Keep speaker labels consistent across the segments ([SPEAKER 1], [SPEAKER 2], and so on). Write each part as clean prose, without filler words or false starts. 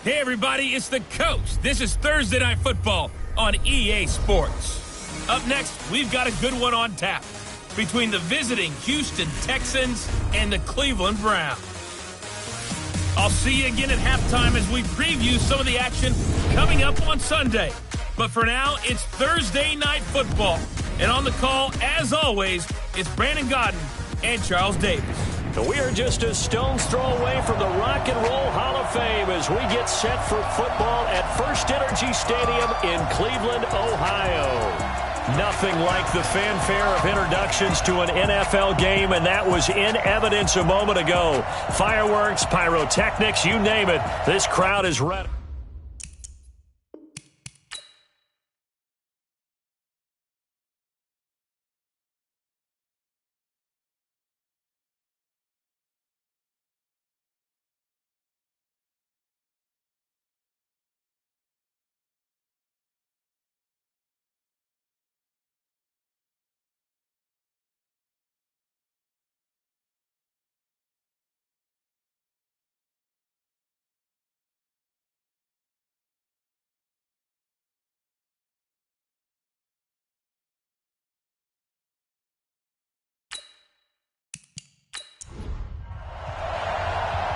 [SPEAKER 1] Hey everybody, it's the Coach. This is Thursday Night Football on EA Sports. Up next, we've got a good one on tap between the visiting Houston Texans and the Cleveland Browns. I'll see you again at halftime as we preview some of the action coming up on Sunday. But for now, it's Thursday Night Football. And on the call, as always, it's Brandon Godden and Charles Davis.
[SPEAKER 2] We are just a stone's throw away from the Rock and Roll Hall of Fame as we get set for football at First Energy Stadium in Cleveland, Ohio. Nothing like the fanfare of introductions to an NFL game, and that was in evidence a moment ago. Fireworks, pyrotechnics, you name it, this crowd is ready.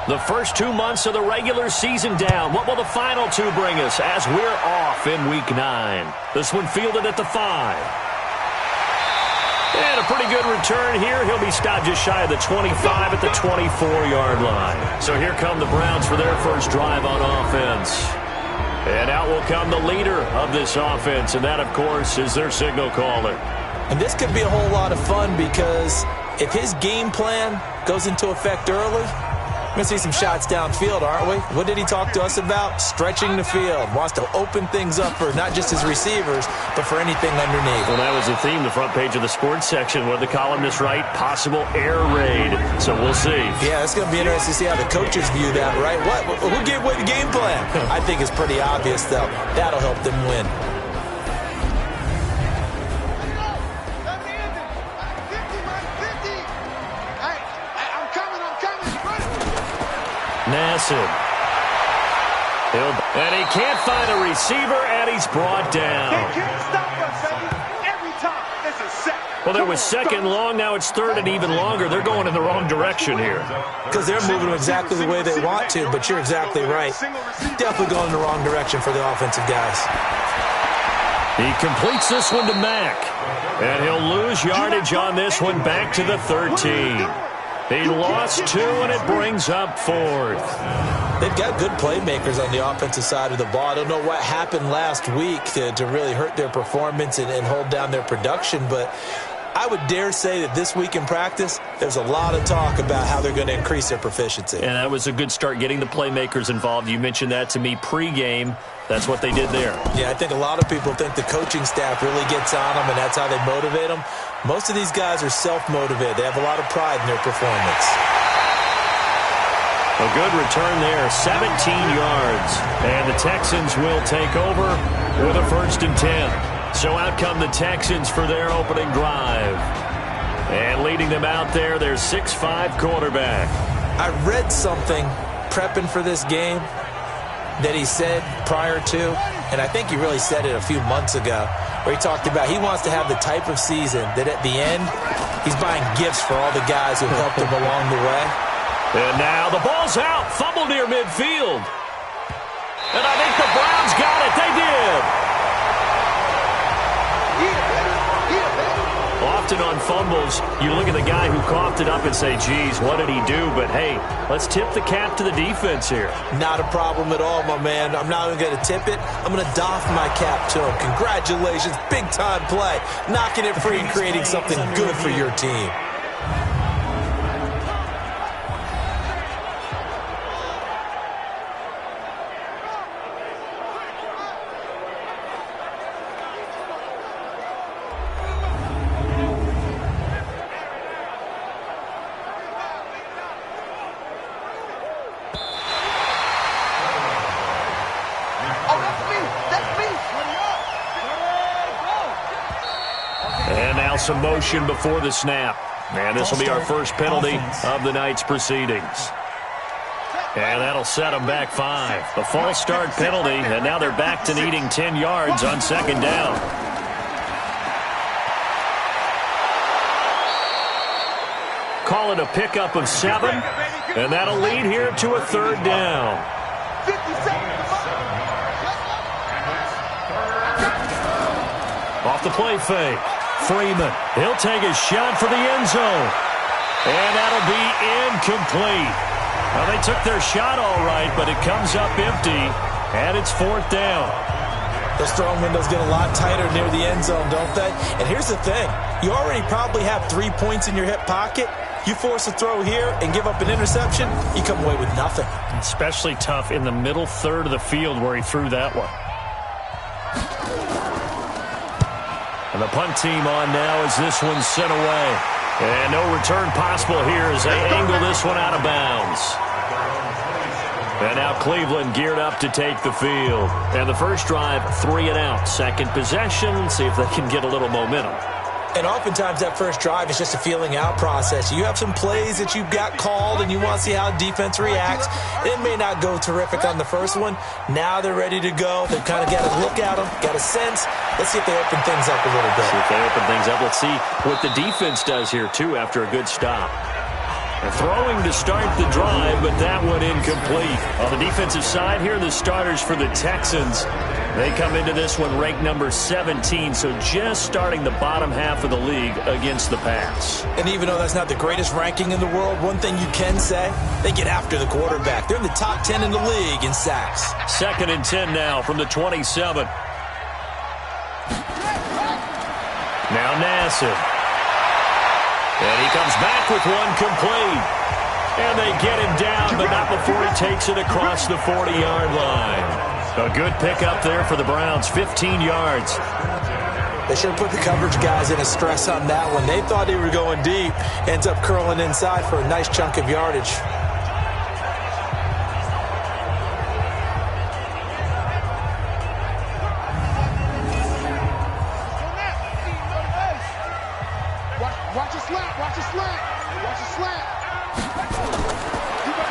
[SPEAKER 2] The first 2 months of the regular season down. What will the final two bring us as we're off in Week 9? This one fielded at the 5. And a pretty good return here. He'll be stopped just shy of the 25 at the 24-yard line. So here come the Browns for their first drive on offense. And out will come the leader of this offense, and that, of course, is their signal caller.
[SPEAKER 3] And this could be a whole lot of fun because if his game plan goes into effect early, we're going to see some shots downfield, aren't we? What did he talk to us about? Stretching the field. Wants to open things up for not just his receivers, but for anything underneath.
[SPEAKER 2] Well, that was the theme, the front page of the sports section. What did the columnists write? Possible air raid. So we'll see.
[SPEAKER 3] Yeah, it's going to be interesting to see how the coaches view that, right? Who gave away the game plan? I think it's pretty obvious, though. That'll help them win.
[SPEAKER 2] Nassib. And he can't find a receiver, and he's brought down.
[SPEAKER 4] They can't stop us, baby. Every time, it's a sack.
[SPEAKER 2] Well, there was second long. Now it's third and even longer. They're going in the wrong direction here.
[SPEAKER 3] Because they're moving exactly the way they want to, but you're exactly right. Definitely going in the wrong direction for the offensive guys.
[SPEAKER 2] He completes this one to Mack. And he'll lose yardage on this one back to the 13. He lost 2, and it brings up 4th.
[SPEAKER 3] They've got good playmakers on the offensive side of the ball. I don't know what happened last week to really hurt their performance and hold down their production, but I would dare say that this week in practice, there's a lot of talk about how they're going to increase their proficiency.
[SPEAKER 2] And that was a good start, getting the playmakers involved. You mentioned that to me pregame. That's what they did there.
[SPEAKER 3] Yeah, I think a lot of people think the coaching staff really gets on them, and that's how they motivate them. Most of these guys are self-motivated. They have a lot of pride in their performance.
[SPEAKER 2] A good return there, 17 yards. And the Texans will take over with a 1st and 10. So out come the Texans for their opening drive. And leading them out there, their 6'5" quarterback.
[SPEAKER 3] I read something prepping for this game that he said prior to, and I think he really said it a few months ago, where he talked about he wants to have the type of season that at the end, he's buying gifts for all the guys who helped him along the way.
[SPEAKER 2] And now the ball's out, fumble near midfield. And I think the Browns got it. They did. Often on fumbles, you look at the guy who coughed it up and say, geez, what did he do? But, hey, let's tip the cap to the defense here.
[SPEAKER 3] Not a problem at all, my man. I'm not even going to tip it. I'm going to doff my cap to him. Congratulations, big-time play. Knocking it free and creating something good for your team.
[SPEAKER 2] Some motion before the snap. And this will be our first penalty of the night's proceedings. And that'll set them back 5. The false start penalty, and now they're back to needing 10 yards on second down. Call it a pickup of 7, and that'll lead here to a third down. Off the play fake. Freeman, he'll take a shot for the end zone. And that'll be incomplete. Well, they took their shot all right, but it comes up empty, and it's fourth down.
[SPEAKER 3] Those throwing windows get a lot tighter near the end zone, don't they? And here's the thing. You already probably have 3 points in your hip pocket. You force a throw here and give up an interception, you come away with nothing.
[SPEAKER 2] Especially tough in the middle third of the field where he threw that one. And the punt team on now as this one's sent away. And no return possible here as they angle this one out of bounds. And now Cleveland geared up to take the field. And the first drive, 3 and out. Second possession, see if they can get a little momentum.
[SPEAKER 3] And oftentimes that first drive is just a feeling out process. You have some plays that you've got called and you want to see how defense reacts. It may not go terrific on the first one. Now they're ready to go. They've kind of got to look at them, got a sense. Let's see if they open things up a little bit.
[SPEAKER 2] See if they open things up. Let's see what the defense does here, too, after a good stop. They're throwing to start the drive, but that one incomplete. On the defensive side here, the starters for the Texans. They come into this one ranked number 17, so just starting the bottom half of the league against the pass.
[SPEAKER 3] And even though that's not the greatest ranking in the world, one thing you can say, they get after the quarterback. They're in the top 10 in the league in sacks.
[SPEAKER 2] 2nd and 10 now from the 27. Now Nassib. And he comes back with one complete. And they get him down, but not before he takes it across the 40-yard line. A good pickup there for the Browns, 15 yards.
[SPEAKER 3] They should have put the coverage guys in a stress on that one. They thought they were going deep. Ends up curling inside for a nice chunk of yardage.
[SPEAKER 4] Watch a slant, watch a slant, watch a slant.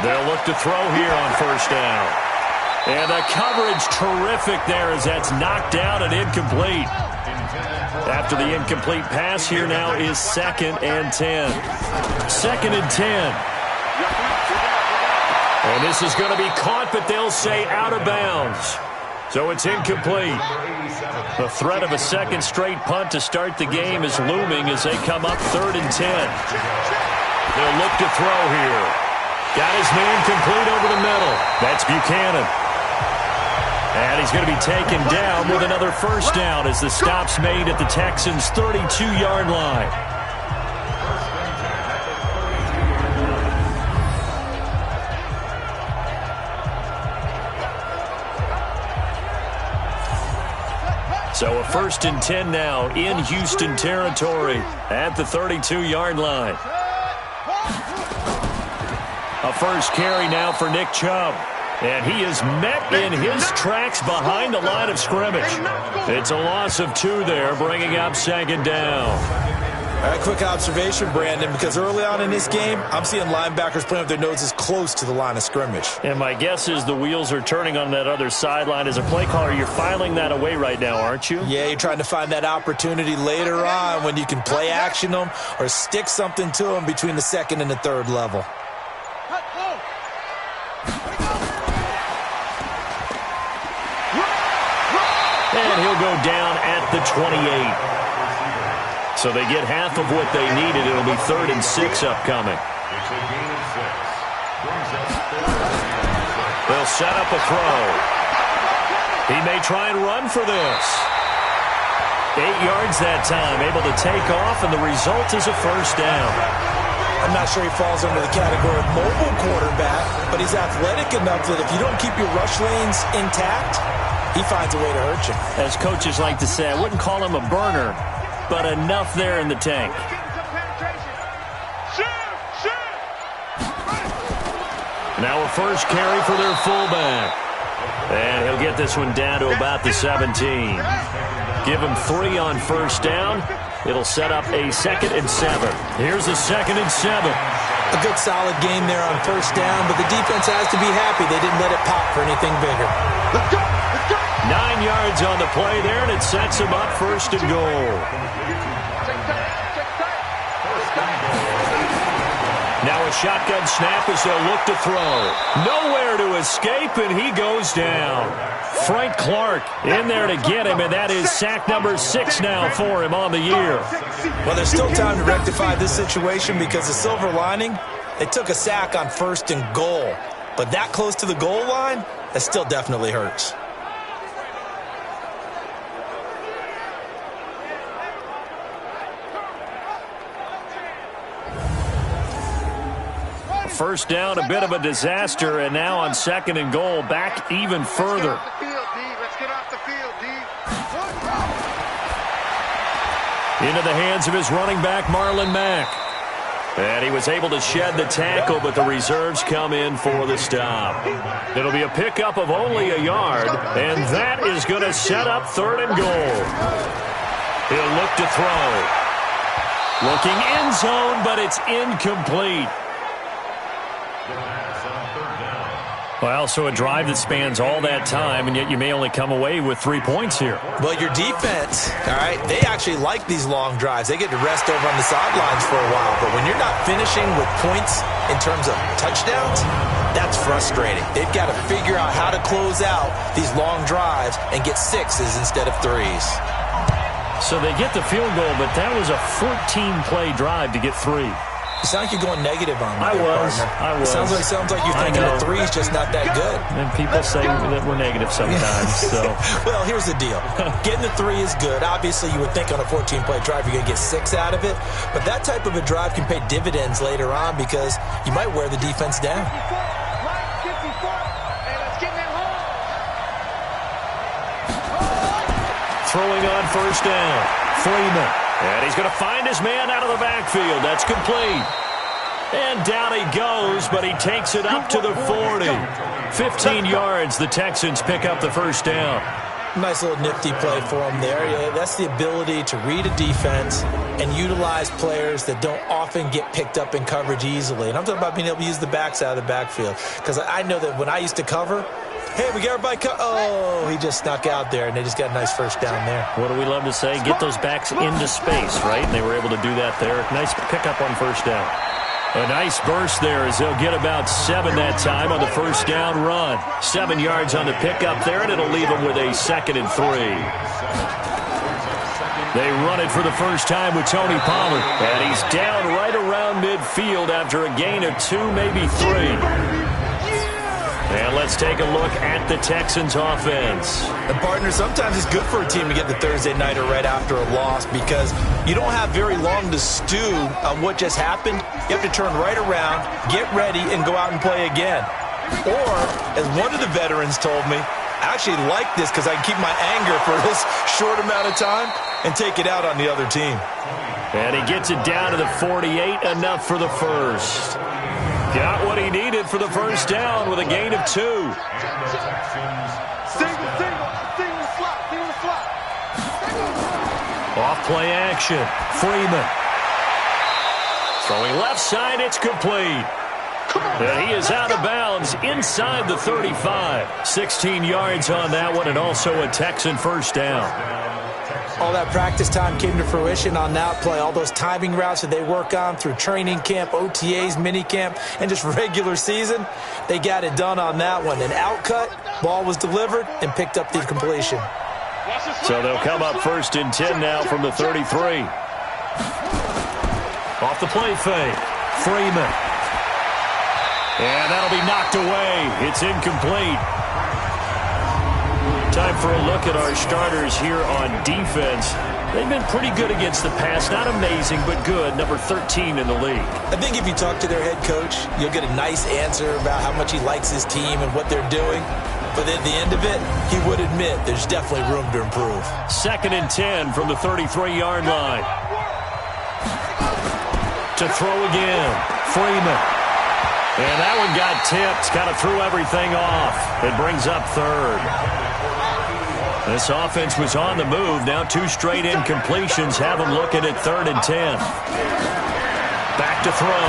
[SPEAKER 2] They'll look to throw here on first down. And the coverage terrific there as that's knocked out and incomplete. After the incomplete pass, here now is 2nd and 10. 2nd and 10. And this is going to be caught, but they'll say out of bounds. So it's incomplete. The threat of a second straight punt to start the game is looming as they come up 3rd and 10. They'll look to throw here. Got his man complete over the middle. That's Buchanan. And he's going to be taken down with another first down as the stop's made at the Texans' 32-yard line. So a 1st and 10 now in Houston territory at the 32-yard line. A first carry now for Nick Chubb. And he is met in his tracks behind the line of scrimmage. It's a loss of 2 there, bringing up 2nd down.
[SPEAKER 3] All right, quick observation, Brandon, because early on in this game, I'm seeing linebackers playing with their noses close to the line of scrimmage.
[SPEAKER 2] And my guess is the wheels are turning on that other sideline. As a play caller, you're filing that away right now, aren't you?
[SPEAKER 3] Yeah, you're trying to find that opportunity later on when you can play action them or stick something to them between the 2nd and the 3rd level.
[SPEAKER 2] And he'll go down at the 28. So they get half of what they needed. It'll be 3rd and 6 upcoming. They'll set up a throw. He may try and run for this. 8 yards that time, able to take off, and the result is a first down.
[SPEAKER 3] I'm not sure he falls under the category of mobile quarterback, but he's athletic enough that if you don't keep your rush lanes intact, he finds a way to hurt you. As
[SPEAKER 2] coaches like to say, I wouldn't call him a burner, but enough there in the tank. Now a first carry for their fullback. And he'll get this one down to about the 17. Give him 3 on first down. It'll set up a 2nd and 7. Here's a 2nd and 7.
[SPEAKER 3] A good solid game there on first down, but the defense has to be happy they didn't let it pop for anything bigger.
[SPEAKER 4] Let's go! Let's go!
[SPEAKER 2] 9 yards on the play there, and it sets him up first and goal. Now a shotgun snap as they'll look to throw. Nowhere to escape, and he goes down. Frank Clark in there to get him, and that is sack number 6 now for him on the year.
[SPEAKER 3] Well, there's still time to rectify this situation because the silver lining, they took a sack on first and goal. But that close to the goal line, that still definitely hurts.
[SPEAKER 2] First down, a bit of a disaster, and now on second and goal, back even further. Into the hands of his running back, Marlon Mack. And he was able to shed the tackle, but the reserves come in for the stop. It'll be a pickup of only a yard, and that is going to set up third and goal. He'll look to throw. Looking end zone, but it's incomplete. Well, so a drive that spans all that time, and yet you may only come away with 3 points here.
[SPEAKER 3] Well, your defense, all right, they actually like these long drives. They get to rest over on the sidelines for a while. But when you're not finishing with points in terms of touchdowns, that's frustrating. They've got to figure out how to close out these long drives and get 6s instead of 3s.
[SPEAKER 2] So they get the field goal, but that was a 14-play drive to get 3.
[SPEAKER 3] You sound like you're going negative on me.
[SPEAKER 2] I was.
[SPEAKER 3] Sounds like you're thinking a 3's just not that good.
[SPEAKER 2] And people say that we're negative sometimes. So,
[SPEAKER 3] well, here's the deal. Getting the 3 is good. Obviously, you would think on a 14-play drive you're going to get 6 out of it. But that type of a drive can pay dividends later on because you might wear the defense down.
[SPEAKER 2] Throwing on first down. Freeman. And he's going to find his man out of the backfield. That's complete. And down he goes, but he takes it up to the 40. 15 yards, the Texans pick up the first down.
[SPEAKER 3] Nice little nifty play for him there. Yeah, that's the ability to read a defense and utilize players that don't often get picked up in coverage easily. And I'm talking about being able to use the backs out of the backfield. Because I know that when I used to cover, hey, we got everybody oh, he just snuck out there, and they just got a nice first down there.
[SPEAKER 2] What do we love to say? Get those backs into space, right? And they were able to do that there. Nice pickup on first down. A nice burst there as they'll get about 7 that time on the first down run. 7 yards on the pickup there, and it'll leave them with a 2nd and 3. They run it for the first time with Tony Pollard. And he's down right around midfield after a gain of 2, maybe 3. And let's take a look at the Texans offense.
[SPEAKER 3] And partner, sometimes it's good for a team to get the Thursday nighter right after a loss because you don't have very long to stew on what just happened. You have to turn right around, get ready, and go out and play again. Or, as one of the veterans told me, I actually like this because I can keep my anger for this short amount of time and take it out on the other team.
[SPEAKER 2] And he gets it down to the 48, enough for the first. Got what he needed for the first down with a gain of 2.
[SPEAKER 4] Single slot.
[SPEAKER 2] Off play action. Freeman. Throwing left side, it's complete. And he is out of bounds inside the 35. 16 yards on that one, and also a Texan first down.
[SPEAKER 3] All that practice time came to fruition on that play. All those timing routes that they work on through training camp, OTAs, mini camp, and just regular season, they got it done on that one. An outcut, ball was delivered, and picked up the completion.
[SPEAKER 2] So they'll come up 1st and 10 now from the 33. Off the play fake. Freeman. And that'll be knocked away. It's incomplete. Time for a look at our starters here on defense. They've been pretty good against the pass. Not amazing, but good. Number 13 in the league.
[SPEAKER 3] I think if you talk to their head coach, you'll get a nice answer about how much he likes his team and what they're doing. But at the end of it, he would admit there's definitely room to improve.
[SPEAKER 2] 2nd and 10 from the 33-yard line. To throw again. Freeman. And that one got tipped. Kind of threw everything off. It brings up 3rd. This offense was on the move. Now 2 straight incompletions have them looking at 3rd and 10. Back to throw.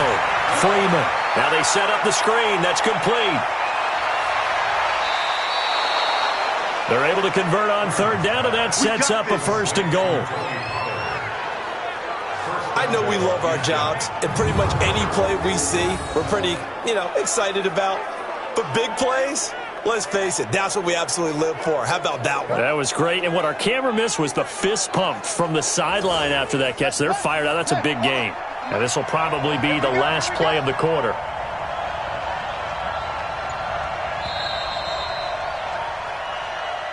[SPEAKER 2] Freeman. Now they set up the screen. That's complete. They're able to convert on third down, and that sets up a first and goal.
[SPEAKER 3] I know we love our jobs, and pretty much any play we see, we're pretty, excited about. But big plays, let's face it, that's what we absolutely live for. How about that one?
[SPEAKER 2] That was great, and what our camera missed was the fist pump from the sideline after that catch. They're fired out. That's a big game. And this will probably be the last play of the quarter.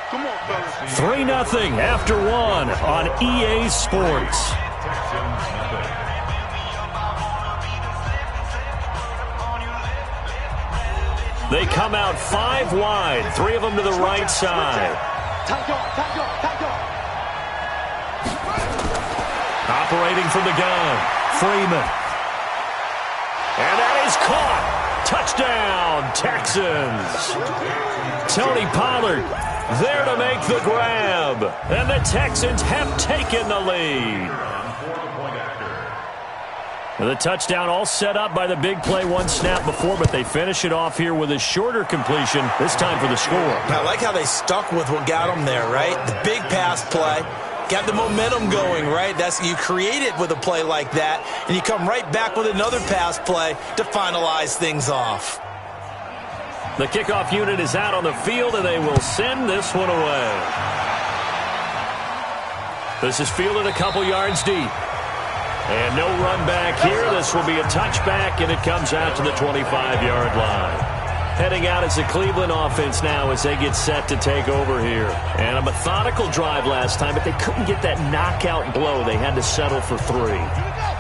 [SPEAKER 4] Come on, fellas.
[SPEAKER 2] 3-0 after one on EA Sports. They come out 5 wide, 3 of them to the right side. Operating from the gun, Freeman. And that is caught. Touchdown, Texans. Tony Pollard there to make the grab. And the Texans have taken the lead. The touchdown all set up by the big play one snap before, but they finish it off here with a shorter completion, this time for the score.
[SPEAKER 3] I like how they stuck with what got them there, right? The big pass play. Got the momentum going, right? You create it with a play like that, and you come right back with another pass play to finalize things off.
[SPEAKER 2] The kickoff unit is out on the field, and they will send this one away. This is fielded a couple yards deep. And no run back here. This will be a touchback, and it comes out to the 25-yard line. Heading out is the Cleveland offense now as they get set to take over here. And a methodical drive last time, but they couldn't get that knockout blow. They had to settle for 3.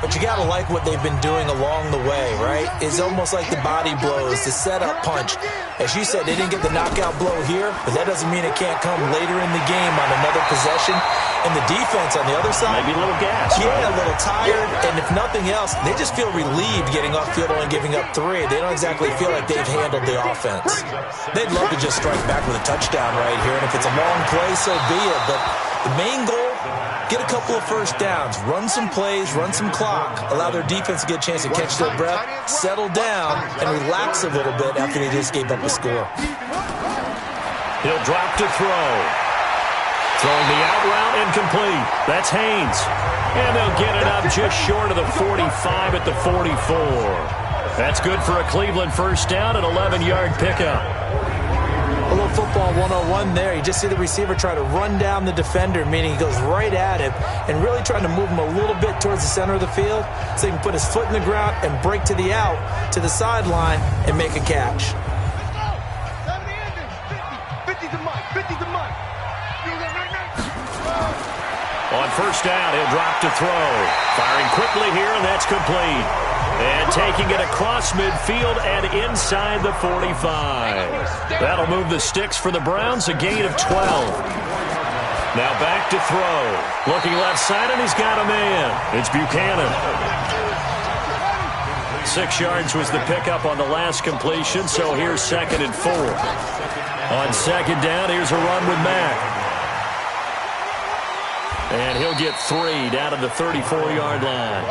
[SPEAKER 3] But you got to like what they've been doing along the way, right? It's almost like the body blows, the setup punch. As you said, they didn't get the knockout blow here, but that doesn't mean it can't come later in the game on another possession. And the defense on the other side,
[SPEAKER 2] maybe a little gas.
[SPEAKER 3] Yeah,
[SPEAKER 2] right?
[SPEAKER 3] A little tired. And if nothing else, they just feel relieved getting off field and giving up 3. They don't exactly feel like they've handled the offense. They'd love to just strike back with a touchdown right here. And if it's a long play, so be it. But the main goal, get a couple of first downs, run some plays, run some clock, allow their defense to get a chance to catch their breath, settle down, and relax a little bit after they just gave up a score.
[SPEAKER 2] He'll drop to throw. Throwing the out route incomplete. That's Haynes. And they'll get it up just short of the 45 at the 44. That's good for a Cleveland first down, an 11-yard pickup.
[SPEAKER 3] A little football 101 there. You just see the receiver try to run down the defender, meaning he goes right at him and really trying to move him a little bit towards the center of the field so he can put his foot in the ground and break to the out, to the sideline, and make a catch.
[SPEAKER 4] 50 to Mike. 50 to Mike.
[SPEAKER 2] On first down, he'll drop to throw. Firing quickly here, and that's complete. And taking it across midfield and inside the 45. That'll move the sticks for the Browns, a gain of 12. Now back to throw. Looking left side, and he's got a man. It's Buchanan. 6 yards was the pickup on the last completion, so here's 2nd and 4. On 2nd down, here's a run with Mack. And he'll get 3 down to the 34-yard line.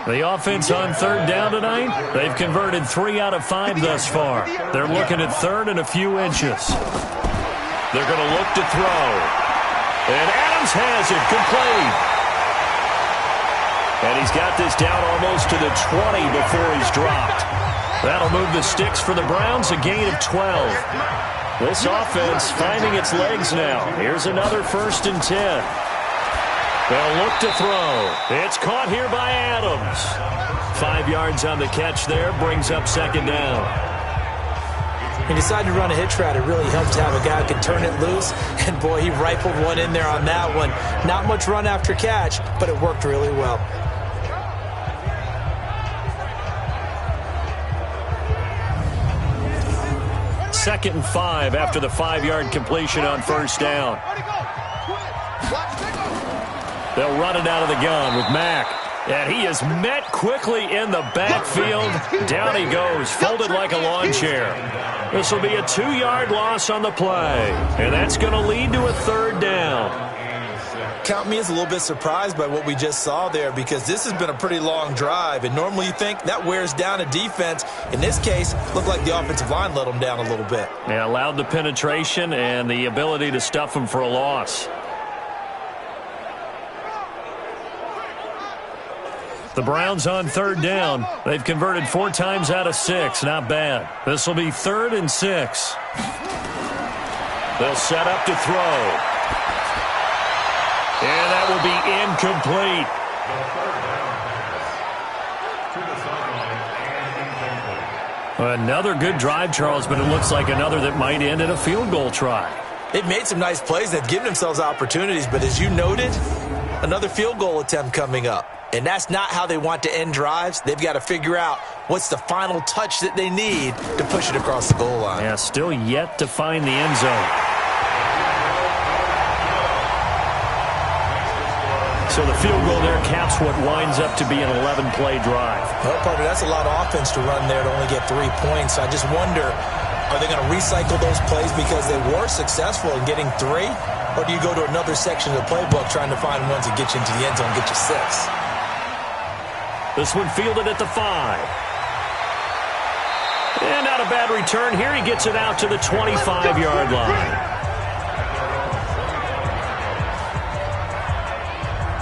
[SPEAKER 2] The offense on 3rd down tonight, they've converted 3 out of 5 thus far. They're looking at 3rd and a few inches. They're going to look to throw. And Adams has it complete. And he's got this down almost to the 20 before he's dropped. That'll move the sticks for the Browns, a gain of 12. This offense finding its legs now. Here's another 1st and 10. They'll look to throw. It's caught here by Adams. 5 yards on the catch there, brings up 2nd down.
[SPEAKER 3] He decided to run a hitch route. It really helped to have a guy who could turn it loose. And, boy, he rifled one in there on that one. Not much run after catch, but it worked really well.
[SPEAKER 2] Second and 5 after the 5-yard completion on first down. They'll run it out of the gun with Mack. And he is met quickly in the backfield. Down he goes, folded like a lawn chair. This will be a 2-yard loss on the play. And that's going to lead to a 3rd down.
[SPEAKER 3] count me as a little bit surprised by what we just saw there, because this has been a pretty long drive, and normally you think that wears down a defense. In this case, looked like the offensive line let them down a little bit.
[SPEAKER 2] Yeah, allowed the penetration and the ability to stuff them for a loss. The Browns on third down. They've converted 4 times out of 6. Not bad. This will be 3rd and 6. They'll set up to throw. And that will be incomplete. Another good drive, Charles, but it looks like another that might end in a field goal try.
[SPEAKER 3] They've made some nice plays. They've given themselves opportunities, but as you noted, another field goal attempt coming up. And that's not how they want to end drives. They've got to figure out what's the final touch that they need to push it across the goal line.
[SPEAKER 2] Yeah, still yet to find the end zone. So the field goal there caps what winds up to be an 11-play drive.
[SPEAKER 3] Well, partner, that's a lot of offense to run there to only get 3 points. I just wonder, are they going to recycle those plays because they were successful in getting 3? Or do you go to another section of the playbook trying to find ones that get you into the end zone and get you 6?
[SPEAKER 2] This one fielded at the 5. And not a bad return here. He gets it out to the 25-yard line.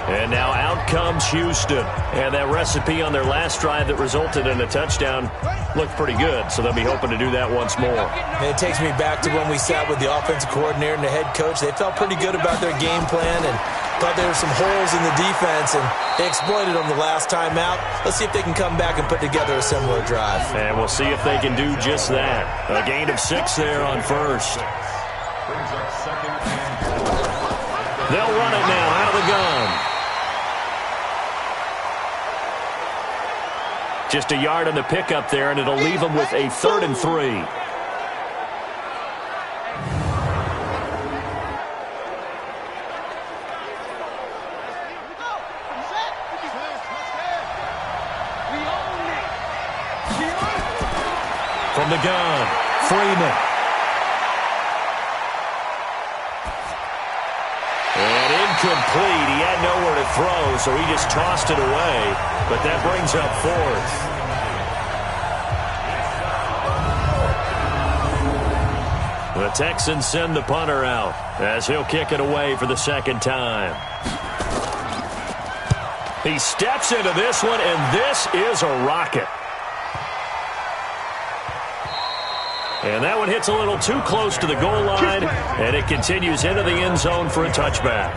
[SPEAKER 2] And now out comes Houston. And that recipe on their last drive that resulted in a touchdown looked pretty good, so they'll be hoping to do that once more.
[SPEAKER 3] And it takes me back to when we sat with the offensive coordinator and the head coach. They felt pretty good about their game plan and thought there were some holes in the defense, and they exploited them the last time out. Let's see if they can come back and put together a similar drive.
[SPEAKER 2] And we'll see if they can do just that. A gain of 6 there on first. They'll run it now out of the gun. Just a yard on the pickup there, and it'll leave them with a 3rd and 3. From the gun, Freeman. And incomplete. He had nowhere to throw, so he just tossed it away. But that brings up 4th. The Texans send the punter out as he'll kick it away for the 2nd time. He steps into this one, and this is a rocket. And that one hits a little too close to the goal line, and it continues into the end zone for a touchback.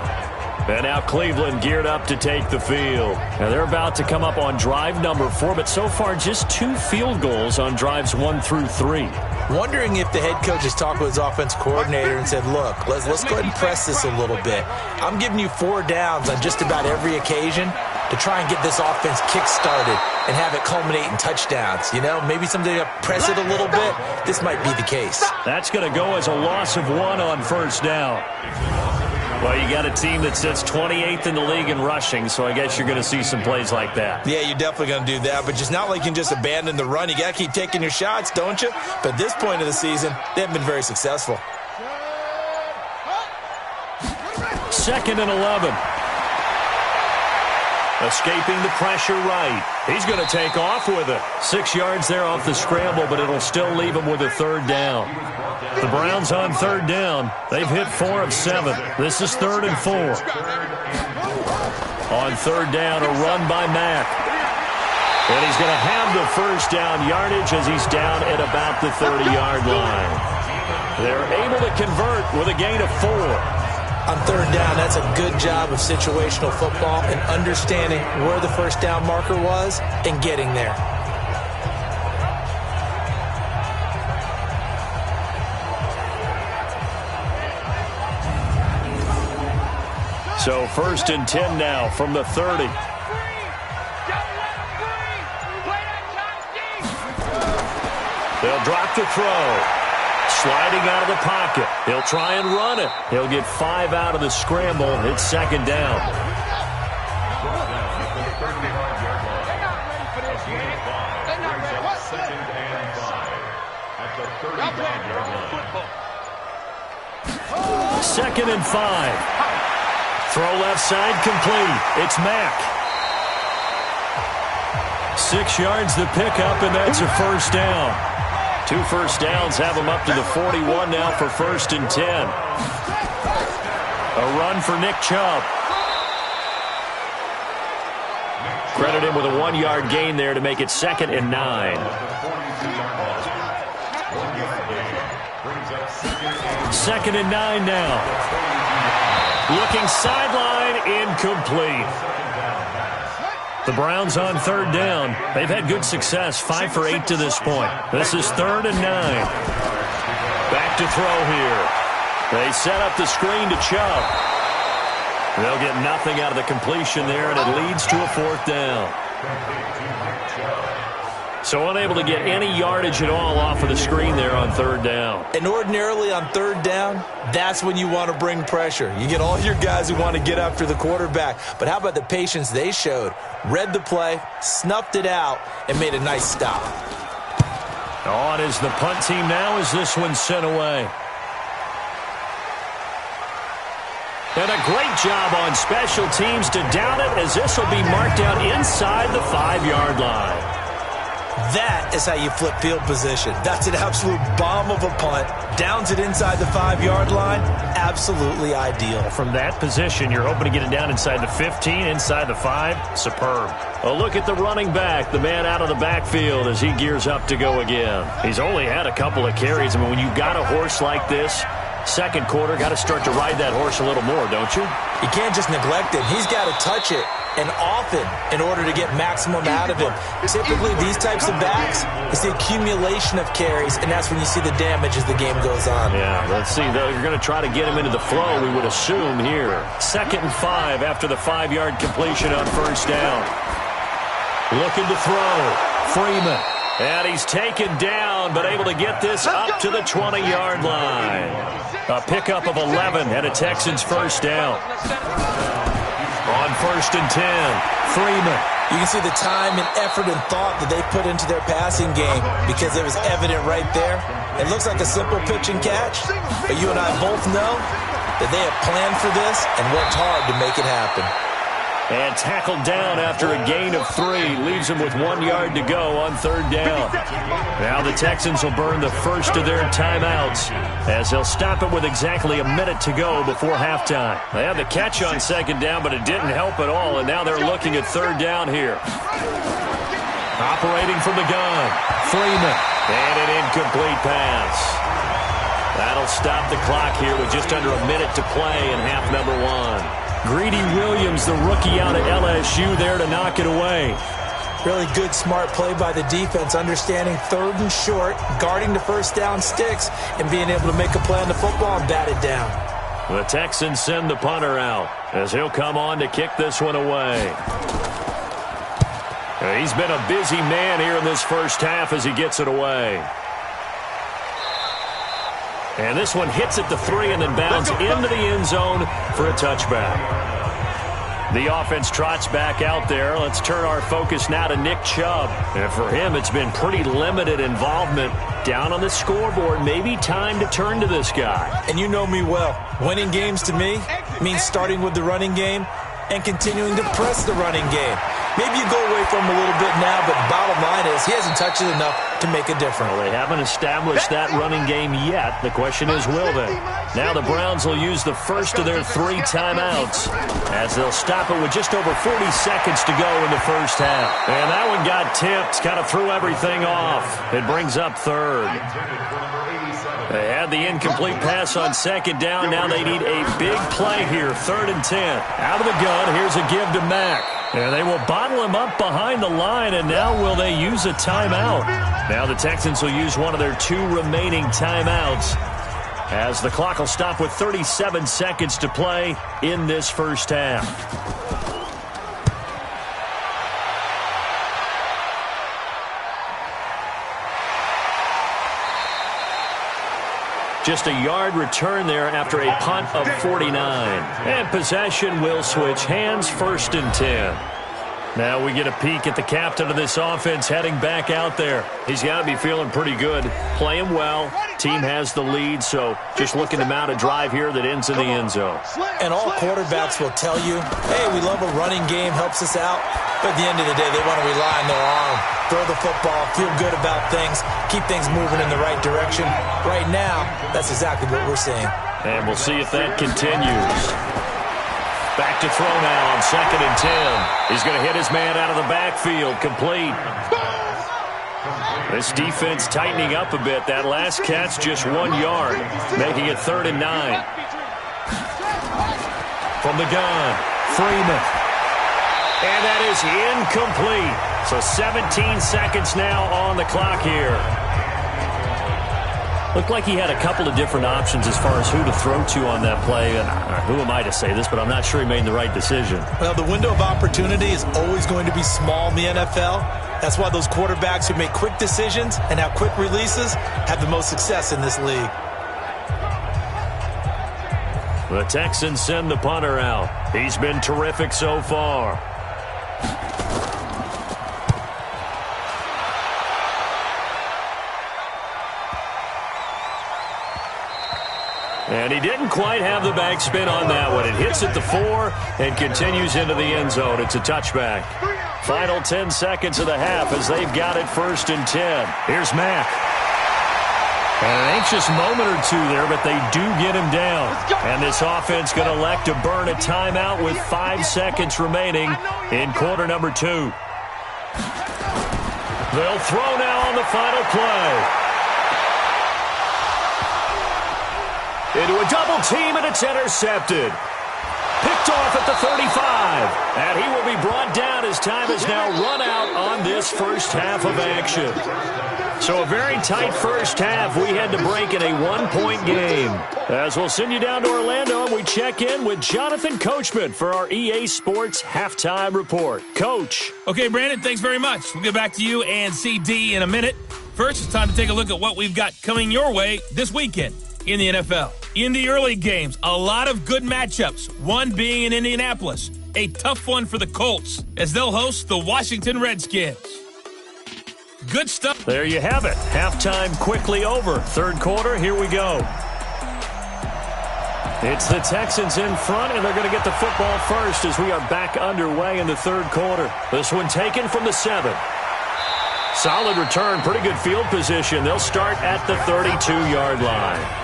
[SPEAKER 2] And now Cleveland geared up to take the field. Now they're about to come up on drive number 4, but so far just 2 field goals on drives 1 through 3.
[SPEAKER 3] Wondering if the head coach has talked with his offense coordinator and said, look, let's go ahead and press this a little bit. I'm giving you 4 downs on just about every occasion to try and get this offense kick-started and have it culminate in touchdowns. You know, maybe someday to press it a little bit. This might be the case.
[SPEAKER 2] That's going to go as a loss of 1 on first down. Well, you got a team that sits 28th in the league in rushing, so I guess you're going to see some plays like that.
[SPEAKER 3] Yeah, you're definitely going to do that, but just not like you can just abandon the run. You got to keep taking your shots, don't you? But at this point of the season, they haven't been very successful.
[SPEAKER 2] 2nd and 11. Escaping the pressure right. He's going to take off with it. 6 yards there off the scramble, but it'll still leave him with a 3rd down. The Browns on 3rd down. They've hit 4 of 7. This is 3rd and 4. On 3rd down, a run by Mack. And he's going to have the first down yardage as he's down at about the 30-yard line. They're able to convert with a gain of 4.
[SPEAKER 3] On 3rd down, that's a good job of situational football and understanding where the first down marker was and getting there.
[SPEAKER 2] So 1st and 10 now from the 30. They'll drop the throw. Sliding out of the pocket. He'll try and run it. He'll get 5 out of the scramble. It's 2nd down. Second and 5. Throw left side complete. It's Mack. 6 yards the pickup, and that's a first down. 2 first downs have them up to the 41 now for 1st and 10. A run for Nick Chubb. Credit him with a 1-yard gain there to make it 2nd and 9. 2nd and 9 now. Looking sideline, incomplete. The Browns on 3rd down. They've had good success, 5 for 8 to this point. This is 3rd and 9. Back to throw here. They set up the screen to Chubb. They'll get nothing out of the completion there, and it leads to a 4th down. So unable to get any yardage at all off of the screen there on 3rd down.
[SPEAKER 3] And ordinarily on 3rd down, that's when you want to bring pressure. You get all your guys who want to get after the quarterback. But how about the patience they showed? Read the play, snuffed it out, and made a nice stop.
[SPEAKER 2] On is the punt team now as this one's sent away. And a great job on special teams to down it, as this will be marked out inside the 5-yard line.
[SPEAKER 3] That is how you flip field position. That's an absolute bomb of a punt. Downs it inside the 5-yard line. Absolutely ideal.
[SPEAKER 2] From that position, you're hoping to get it down inside the 15, inside the 5. Superb. A look at the running back, the man out of the backfield as he gears up to go again. He's only had a couple of carries. I mean, when you've got a horse like this, 2nd quarter, got to start to ride that horse a little more, don't you?
[SPEAKER 3] You can't just neglect him. He's got to touch it, and often, in order to get maximum out of him. Typically, these types of backs, it's the accumulation of carries, and that's when you see the damage as the game goes on.
[SPEAKER 2] Yeah, let's see. Though you're going to try to get him into the flow, we would assume here. 2nd and 5 after the 5-yard completion on 1st down. Looking to throw. Freeman. And he's taken down, but able to get this up to the 20-yard line. A pickup of 11 and a Texans 1st down. On 1st and 10, Freeman.
[SPEAKER 3] You can see the time and effort and thought that they put into their passing game because it was evident right there. It looks like a simple pitch and catch, but you and I both know that they have planned for this and worked hard to make it happen.
[SPEAKER 2] And tackled down after a gain of 3. Leaves him with 1 yard to go on 3rd down. Now the Texans will burn the first of their timeouts as they'll stop it with exactly a minute to go before halftime. They had the catch on 2nd down, but it didn't help at all, and now they're looking at 3rd down here. Operating from the gun, Freeman. And an incomplete pass. That'll stop the clock here with just under a minute to play in half number 1. Greedy Williams, the rookie out of LSU, there to knock it away.
[SPEAKER 3] Really good, smart play by the defense, understanding 3rd and short, guarding the 1st down sticks, and being able to make a play on the football and bat it down.
[SPEAKER 2] The Texans send the punter out as he'll come on to kick this one away. He's been a busy man here in this 1st half as he gets it away. And this one hits at the 3 and then bounds into the end zone for a touchback. The offense trots back out there. Let's turn our focus now to Nick Chubb. And for him, it's been pretty limited involvement down on the scoreboard. Maybe time to turn to this guy.
[SPEAKER 3] And you know me well. Winning games to me means starting with the running game and continuing to press the running game. Maybe you go away from him a little bit now, but the bottom line is he hasn't touched it enough to make a difference.
[SPEAKER 2] Well, they haven't established that running game yet. The question is, will they? Now the Browns will use the first of their 3 timeouts as they'll stop it with just over 40 seconds to go in the 1st half. And that one got tipped, kind of threw everything off. It brings up 3rd. They had the incomplete pass on 2nd down. Now they need a big play here, 3rd and 10. Out of the gun, here's a give to Mack. And they will bottle him up behind the line, and now will they use a timeout? Now the Texans will use one of their 2 remaining timeouts as the clock will stop with 37 seconds to play in this 1st half. Just a yard return there after a punt of 49. And possession will switch hands, 1st and 10. Now we get a peek at the captain of this offense heading back out there. He's got to be feeling pretty good, playing well. Team has the lead, so just looking to mount a drive here that ends in the end zone.
[SPEAKER 3] And all quarterbacks will tell you, hey, we love a running game, helps us out. But at the end of the day, they want to rely on their arm, throw the football, feel good about things, keep things moving in the right direction. Right now, that's exactly what we're seeing.
[SPEAKER 2] And we'll see if that continues. Back to throw now on 2nd and 10. He's going to hit his man out of the backfield, complete. This defense tightening up a bit. That last catch just 1 yard, making it 3rd and 9. From the gun, Freeman. And that is incomplete. So 17 seconds now on the clock here. Looked like he had a couple of different options as far as who to throw to on that play. And who am I to say this, but I'm not sure he made the right decision.
[SPEAKER 3] Well, the window of opportunity is always going to be small in the NFL. That's why those quarterbacks who make quick decisions and have quick releases have the most success in this league.
[SPEAKER 2] The Texans send the punter out. He's been terrific so far. And he didn't quite have the backspin on that one. It hits at the 4 and continues into the end zone. It's a touchback. Final 10 seconds of the half as they've got it 1st and 10. Here's Mack. And an anxious moment or two there, but they do get him down. And this offense going to elect to burn a timeout with 5 seconds remaining in quarter number 2. They'll throw now on the final play. Into a double team, and it's intercepted. Picked off at the 35. And he will be brought down as time has now run out on this first half of action. So a very tight first half. We had to break in a 1-point game. As we'll send you down to Orlando, and we check in with Jonathan Coachman for our EA Sports Halftime Report. Coach.
[SPEAKER 1] Okay, Brandon, thanks very much. We'll get back to you and CD in a minute. First, it's time to take a look at what we've got coming your way this weekend in the NFL. In the early games, a lot of good matchups, one being in Indianapolis. A tough one for the Colts as they'll host the Washington Redskins. Good stuff.
[SPEAKER 2] There you have it. Halftime quickly over. Third quarter, here we go. It's the Texans in front, and they're going to get the football first as we are back underway in the third quarter. This one taken from the 7. Solid return, pretty good field position. They'll start at the 32-yard line.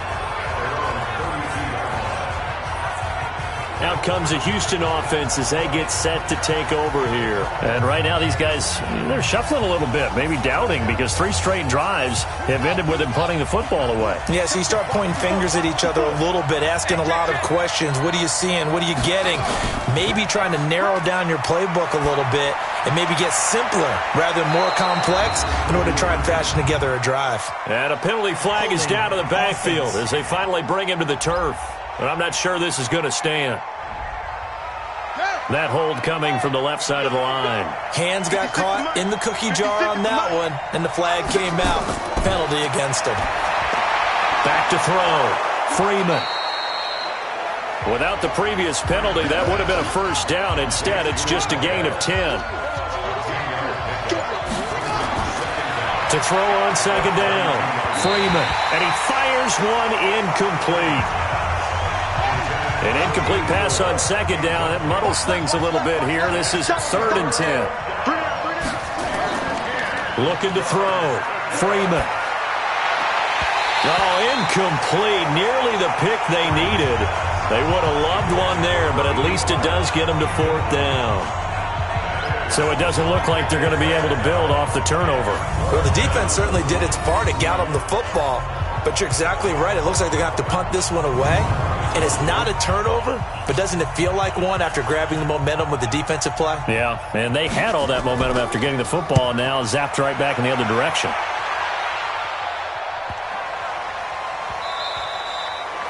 [SPEAKER 2] Out comes a Houston offense as they get set to take over here. And right now these guys, they're shuffling a little bit, maybe doubting, because 3 straight drives have ended with them punting the football away.
[SPEAKER 3] Yeah, so you start pointing fingers at each other a little bit, asking a lot of questions. What are you seeing? What are you getting? Maybe trying to narrow down your playbook a little bit and maybe get simpler rather than more complex in order to try and fashion together a drive.
[SPEAKER 2] And a penalty flag is down to the backfield as they finally bring him to the turf. But I'm not sure this is going to stand. That hold coming from the left side of the line.
[SPEAKER 3] Hands got caught in the cookie jar on that one, and the flag came out. Penalty against him.
[SPEAKER 2] Back to throw. Freeman. Without the previous penalty, that would have been a first down. Instead, it's just a gain of 10. To throw on second down. Freeman. And he fires one incomplete. An incomplete pass on second down. That muddles things a little bit here. This is 3rd and 10. Looking to throw. Freeman. Oh, incomplete. Nearly the pick they needed. They would have loved one there, but at least it does get them to 4th down. So it doesn't look like they're going to be able to build off the turnover.
[SPEAKER 3] Well, the defense certainly did its part. It got them the football. But you're exactly right. It looks like they're going to have to punt this one away. And it's not a turnover, but doesn't it feel like one after grabbing the momentum with the defensive play?
[SPEAKER 2] Yeah, and they had all that momentum after getting the football, and now zapped right back in the other direction.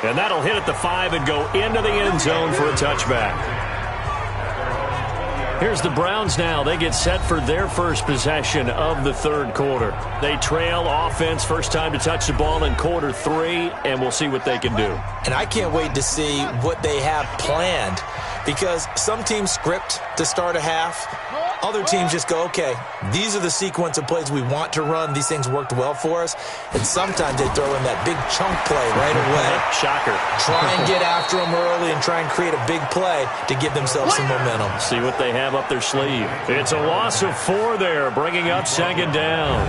[SPEAKER 2] And that'll hit at the 5 and go into the end zone for a touchback. Here's the Browns now. They get set for their first possession of the third quarter. They trail offense, first time to touch the ball in quarter 3, and we'll see what they can do.
[SPEAKER 3] And I can't wait to see what they have planned, because some teams script to start a half. Other teams just go, okay, these are the sequence of plays we want to run. These things worked well for us. And sometimes they throw in that big chunk play right away.
[SPEAKER 2] Shocker.
[SPEAKER 3] Try and get after them early and try and create a big play to give themselves some momentum.
[SPEAKER 2] See what they have up their sleeve. It's a loss of 4 there, bringing up second down.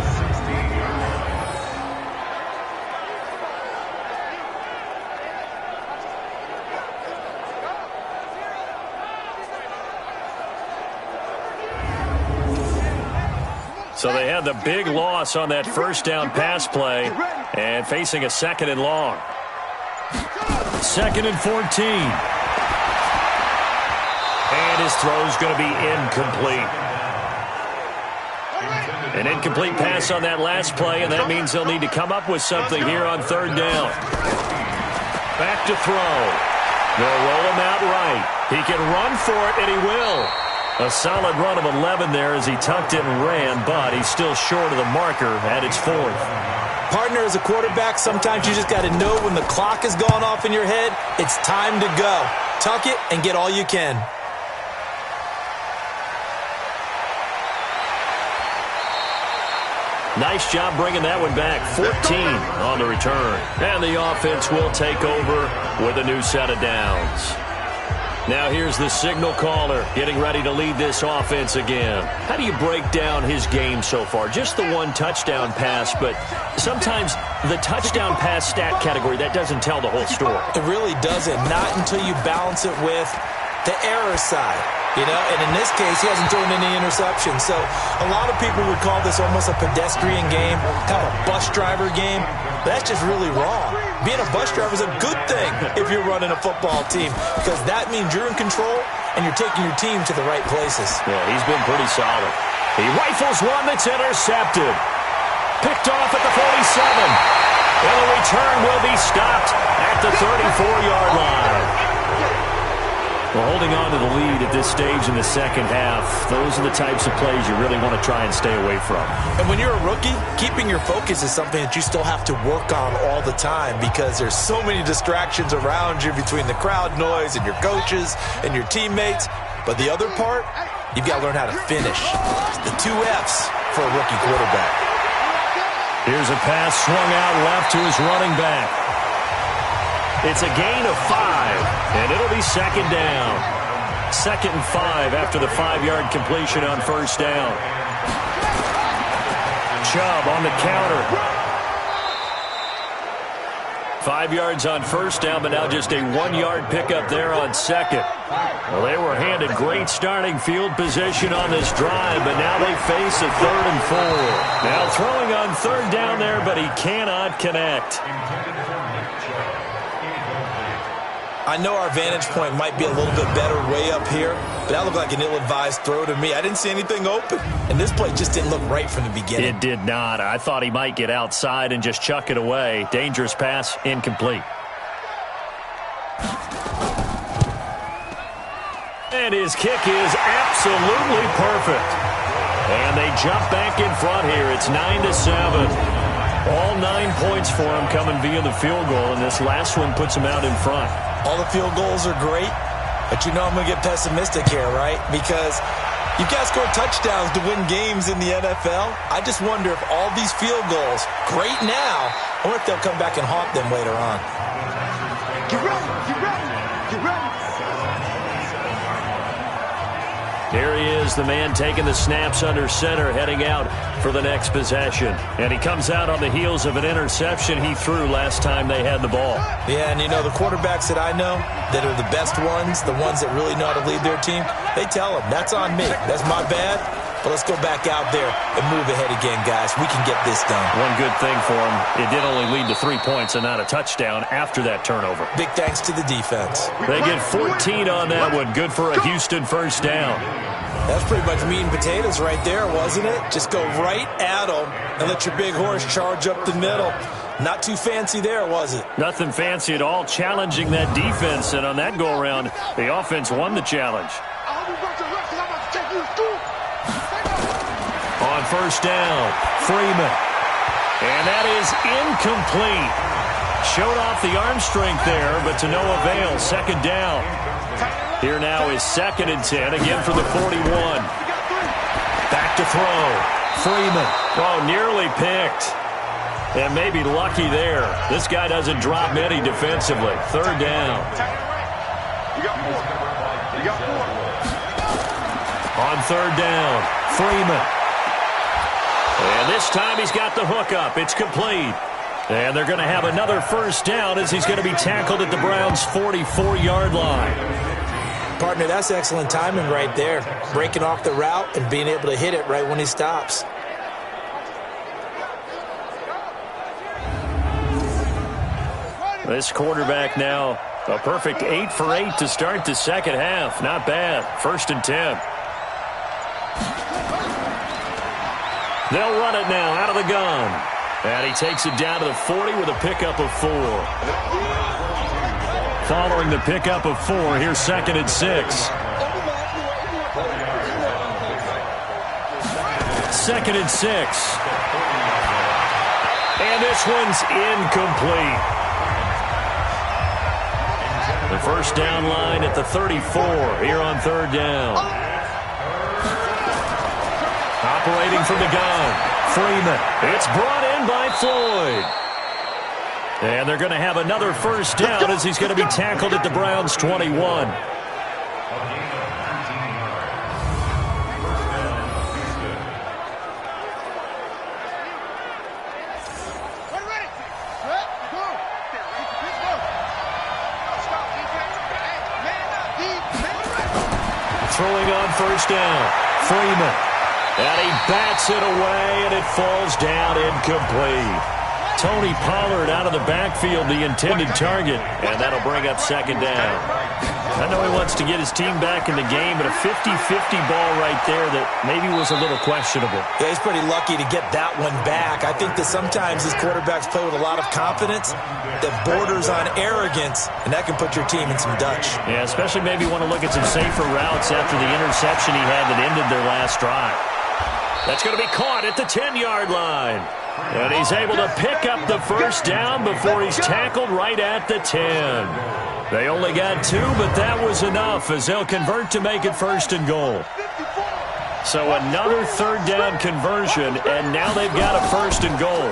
[SPEAKER 2] So they had the big loss on that first down pass play and facing a 2nd and long. 2nd and 14. And his throw's going to be incomplete. An incomplete pass on that last play, and that means they'll need to come up with something here on 3rd down. Back to throw. They'll roll him out right. He can run for it, and he will. A solid run of 11 there as he tucked it and ran, but he's still short of the marker at its 4th.
[SPEAKER 3] Partner, as a quarterback, sometimes you just got to know when the clock is going off in your head, it's time to go. Tuck it and get all you can.
[SPEAKER 2] Nice job bringing that one back. 14 on the return. And the offense will take over with a new set of downs. Now here's the signal caller getting ready to lead this offense again. How do you break down his game so far? Just the 1 touchdown pass, but sometimes the touchdown pass stat category, that doesn't tell the whole story.
[SPEAKER 3] It really doesn't. Not until you balance it with the error side. You know, and in this case, he hasn't thrown any interceptions. So a lot of people would call this almost a pedestrian game, kind of a bus driver game. But that's just really wrong. Being a bus driver is a good thing if you're running a football team, because that means you're in control and you're taking your team to the right places.
[SPEAKER 2] Yeah, he's been pretty solid. He rifles one that's intercepted. Picked off at the 47. And the return will be stopped at the 34-yard line. Well, holding on to the lead at this stage in the second half, those are the types of plays you really want to try and stay away from.
[SPEAKER 3] And when you're a rookie, keeping your focus is something that you still have to work on all the time, because there's so many distractions around you between the crowd noise and your coaches and your teammates. But the other part, you've got to learn how to finish. The 2 F's for a rookie quarterback.
[SPEAKER 2] Here's a pass swung out left to his running back. It's a gain of 5, and it'll be 2nd down. 2nd and 5 after the 5-yard completion on 1st down. Chubb on the counter. 5 yards on 1st down, but now just a 1-yard pickup there on 2nd. Well, they were handed great starting field position on this drive, but now they face a 3rd and 4. Now throwing on 3rd down there, but he cannot connect.
[SPEAKER 3] I know our vantage point might be a little bit better way up here, but that looked like an ill-advised throw to me. I didn't see anything open, and this play just didn't look right from the beginning.
[SPEAKER 2] It did not. I thought he might get outside and just chuck it away. Dangerous pass, incomplete. And his kick is absolutely perfect. And they jump back in front here. It's 9-7. All 9 points for him coming via the field goal, and this last one puts him out in front.
[SPEAKER 3] All the field goals are great, but you know I'm going to get pessimistic here, right? Because you've got to score touchdowns to win games in the NFL. I just wonder if all these field goals, great now, I wonder if they'll come back and haunt them later on.
[SPEAKER 4] Get ready, get ready, get ready.
[SPEAKER 2] Here he is, the man taking the snaps under center, heading out for the next possession. And he comes out on the heels of an interception he threw last time they had the ball.
[SPEAKER 3] Yeah, and you know, the quarterbacks that I know that are the best ones, the ones that really know how to lead their team, they tell them, that's on me, that's my bad. But let's go back out there and move ahead again, guys. We can get this done.
[SPEAKER 2] One good thing for him, it did only lead to 3 points and not a touchdown after that turnover.
[SPEAKER 3] Big thanks to the defense.
[SPEAKER 2] They get 14 on that one. Good for a Houston 1st down.
[SPEAKER 3] That's pretty much meat and potatoes right there, wasn't it? Just go right at them and let your big horse charge up the middle. Not too fancy there, was it?
[SPEAKER 2] Nothing fancy at all, challenging that defense. And on that go-around, the offense won the challenge. On 1st down, Freeman. And that is incomplete. Showed off the arm strength there, but to no avail. 2nd down. Here now is 2nd and 10, again for the 41. to throw. Freeman. Oh, nearly picked. And maybe lucky there. This guy doesn't drop many defensively. Third down.
[SPEAKER 4] You got four. You got four.
[SPEAKER 2] On third down, Freeman. And this time he's got the hook up. It's complete. And they're going to have another first down as he's going to be tackled at the Browns' 44-yard line.
[SPEAKER 3] Partner, that's excellent timing right there. Breaking off the route and being able to hit it right when he stops.
[SPEAKER 2] This quarterback now, a perfect 8 for 8 to start the second half. Not bad. 1st and 10. They'll run it now out of the gun. And he takes it down to the 40 with a pickup of 4. Following the pickup of 4, here's 2nd and 6. 2nd and 6. And this one's incomplete. The first down line at the 34 here on third down. Operating from the gun, Freeman. It's brought in by Floyd. And they're going to have another first down as he's going to be tackled at the Browns' 21. Throwing on first down, Freeman. And he bats it away, and it falls down incomplete. Tony Pollard out of the backfield, the intended target, and that'll bring up second down. I know he wants to get his team back in the game, but a 50-50 ball right there that maybe was a little questionable.
[SPEAKER 3] Yeah, he's pretty lucky to get that one back. I think that sometimes these quarterbacks play with a lot of confidence that borders on arrogance, and that can put your team in some Dutch.
[SPEAKER 2] Yeah, especially maybe want to look at some safer routes after the interception he had that ended their last drive. That's going to be caught at the 10-yard line. And he's able to pick up the first down before he's tackled right at the 10. They only got 2, but that was enough as they'll convert to make it 1st and goal. So another third down conversion, and now they've got a 1st and goal.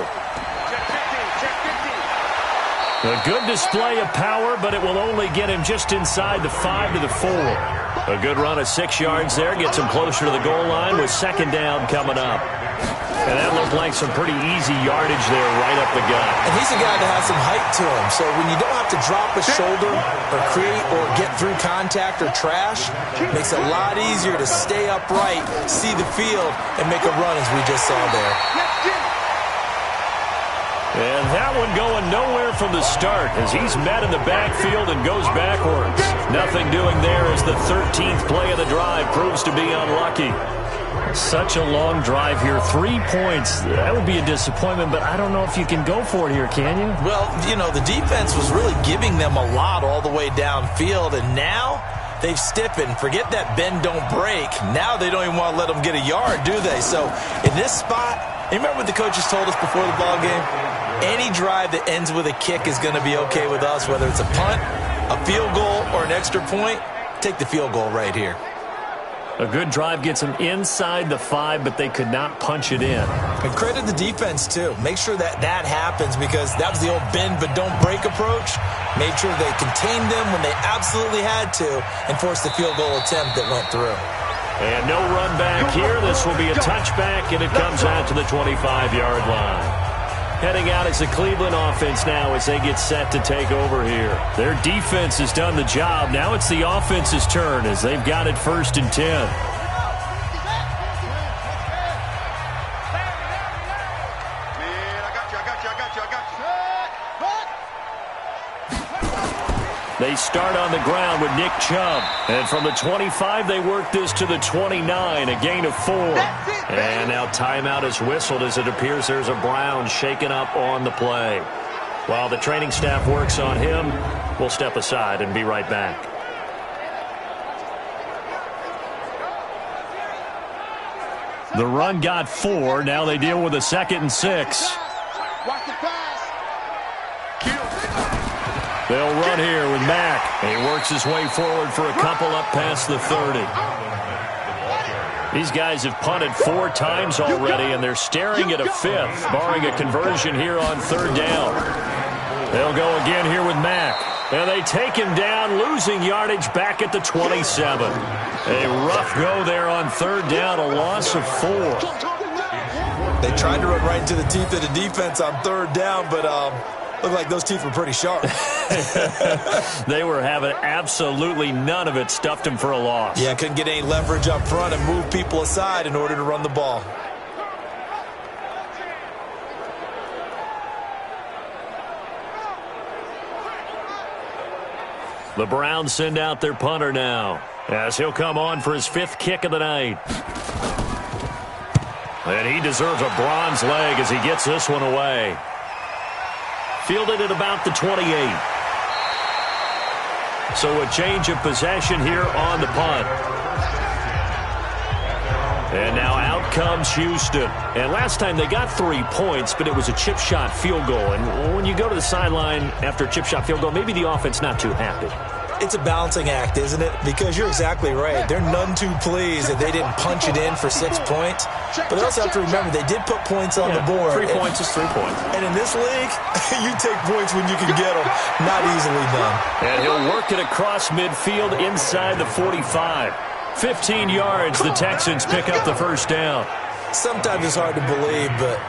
[SPEAKER 2] A good display of power, but it will only get him just inside the 5 to the 4. A good run of 6 yards there gets him closer to the goal line with second down coming up. And that looked like some pretty easy yardage there right up the gut.
[SPEAKER 3] And he's a guy that has some height to him. So when you don't have to drop a shoulder or create or get through contact or trash, it makes it a lot easier to stay upright, see the field, and make a run as we just saw there.
[SPEAKER 2] And that one going nowhere from the start as he's met in the backfield and goes backwards. Nothing doing there as the 13th play of the drive proves to be unlucky. Such a long drive here. 3 points. That would be a disappointment, but I don't know if you can go for it here, can you?
[SPEAKER 3] Well, you know, the defense was really giving them a lot all the way downfield, and now they've stiffened. Forget that bend, don't break. Now they don't even want to let them get a yard, do they? So in this spot, you remember what the coaches told us before the ball game? Any drive that ends with a kick is going to be okay with us, whether it's a punt, a field goal, or an extra point. Take the field goal right here.
[SPEAKER 2] A good drive gets them inside the 5, but they could not punch it in.
[SPEAKER 3] And credit the defense, too. Make sure that that happens because that was the old bend but don't break approach. Made sure they contained them when they absolutely had to and forced the field goal attempt that went through.
[SPEAKER 2] And no run back here. This will be a touchback, and it comes out to the 25-yard line. Heading out is the Cleveland offense now as they get set to take over here. Their defense has done the job. Now it's the offense's turn as they've got it 1st and 10. They start on the ground with Nick Chubb. And from the 25, they work this to the 29, a gain of 4. And now timeout is whistled as it appears there's a Brown shaken up on the play. While the training staff works on him, we'll step aside and be right back. The run got 4. Now they deal with a 2nd and 6. They'll run here with Mack. He works his way forward for a couple up past the 30. These guys have punted 4 times already, and they're staring at a 5th, barring a conversion here on 3rd down. They'll go again here with Mack. And they take him down, losing yardage back at the 27. A rough go there on 3rd down, a loss of 4.
[SPEAKER 3] They tried to run right into the teeth of the defense on 3rd down, but looked like those teeth were pretty sharp.
[SPEAKER 2] They were having absolutely none of it, stuffed him for a loss.
[SPEAKER 3] Yeah, couldn't get any leverage up front and move people aside in order to run the ball.
[SPEAKER 2] The Browns send out their punter now, as he'll come on for his 5th kick of the night. And he deserves a bronze leg as he gets this one away. Fielded at about the 28. So a change of possession here on the punt. And now out comes Houston. And last time they got 3 points, but it was a chip shot field goal. And when you go to the sideline after a chip shot field goal, maybe the offense not too happy.
[SPEAKER 3] It's a balancing act, isn't it? Because you're exactly right. They're none too pleased that they didn't punch it in for 6 points. But they also have to remember they did put points on the board.
[SPEAKER 2] 3 points is 3 points.
[SPEAKER 3] And in this league, you take points when you can get them. Not easily done.
[SPEAKER 2] And he'll work it across midfield inside the 45. 15 yards, the Texans pick up the 1st down.
[SPEAKER 3] Sometimes it's hard to believe, but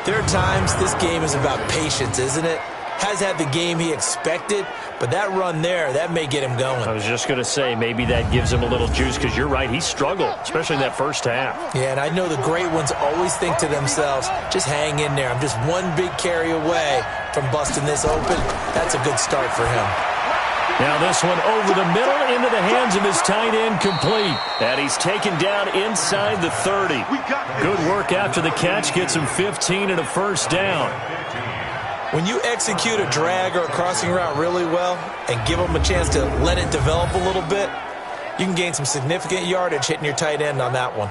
[SPEAKER 3] there are times this game is about patience, isn't it? Has had the game he expected, but that run there, that may get him going.
[SPEAKER 2] I was just going to say, maybe that gives him a little juice, because you're right, he struggled, especially in that 1st half.
[SPEAKER 3] Yeah, and I know the great ones always think to themselves, just hang in there. I'm just one big carry away from busting this open. That's a good start for him.
[SPEAKER 2] Now this one over the middle into the hands of his tight end, complete. And he's taken down inside the 30. Good work after the catch, gets him 15 and a 1st down.
[SPEAKER 3] When you execute a drag or a crossing route really well and give them a chance to let it develop a little bit, you can gain some significant yardage hitting your tight end on that one.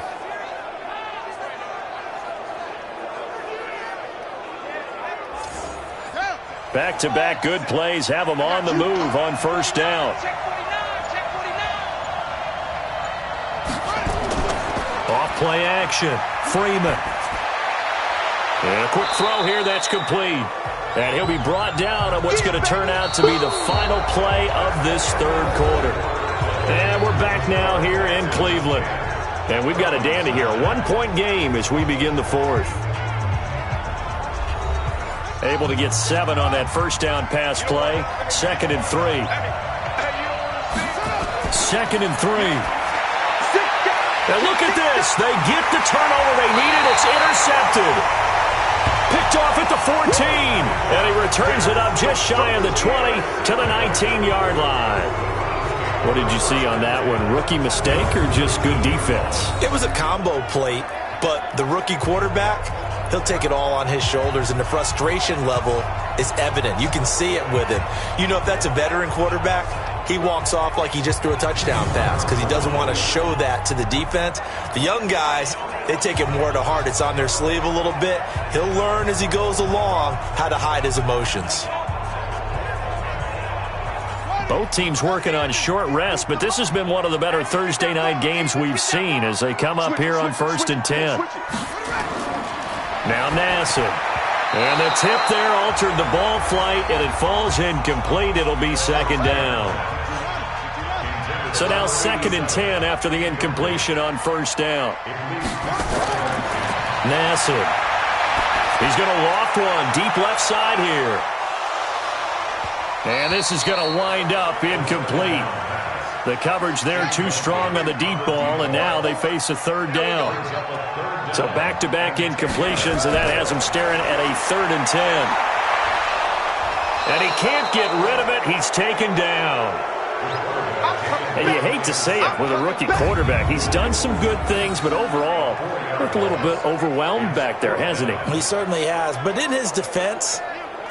[SPEAKER 2] Back-to-back good plays have them on the move on 1st down. Off play action. Freeman. And a quick throw here that's complete. And he'll be brought down on what's going to turn out to be the final play of this 3rd quarter. And we're back now here in Cleveland. And we've got a dandy here. A 1-point game as we begin the 4th. Able to get 7 on that 1st down pass play. 2nd and 3. 2nd and 3. And look at this. They get the turnover they needed. It's intercepted. Picked off at the 14. And he returns it up just shy of the 20 to the 19-yard line. What did you see on that one? Rookie mistake or just good defense?
[SPEAKER 3] It was a combo plate, but the rookie quarterback, he'll take it all on his shoulders, and the frustration level is evident. You can see it with him. You know, if that's a veteran quarterback, he walks off like he just threw a touchdown pass because he doesn't want to show that to the defense. The young guys, they take it more to heart. It's on their sleeve a little bit. He'll learn as he goes along how to hide his emotions.
[SPEAKER 2] Both teams working on short rest, but this has been one of the better Thursday night games we've seen as they come up here on 1st and 10. Now Nassib. And the tip there altered the ball flight, and it falls incomplete. It'll be 2nd down. So now 2nd and 10 after the incompletion on 1st down. Nassib. He's going to loft one deep left side here. And this is going to wind up incomplete. The coverage there too strong on the deep ball, and now they face a 3rd down. So back-to-back incompletions, and that has him staring at a 3rd and 10. And he can't get rid of it. He's taken down. And you hate to say it with a rookie quarterback. He's done some good things, but overall, looked a little bit overwhelmed back there, hasn't he?
[SPEAKER 3] He certainly has. But in his defense,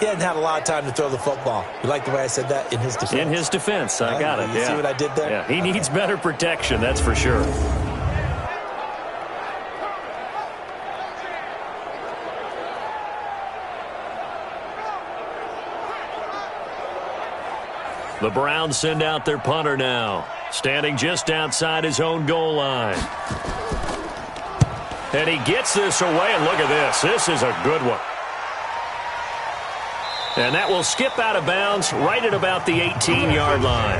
[SPEAKER 3] he hadn't had a lot of time to throw the football. You like the way I said that? In his defense?
[SPEAKER 2] In his defense. I got it.
[SPEAKER 3] You see what I did there?
[SPEAKER 2] Yeah, he needs better protection, that's for sure. The Browns send out their punter now, standing just outside his own goal line. And he gets this away, and look at this. This is a good one. And that will skip out of bounds right at about the 18-yard line.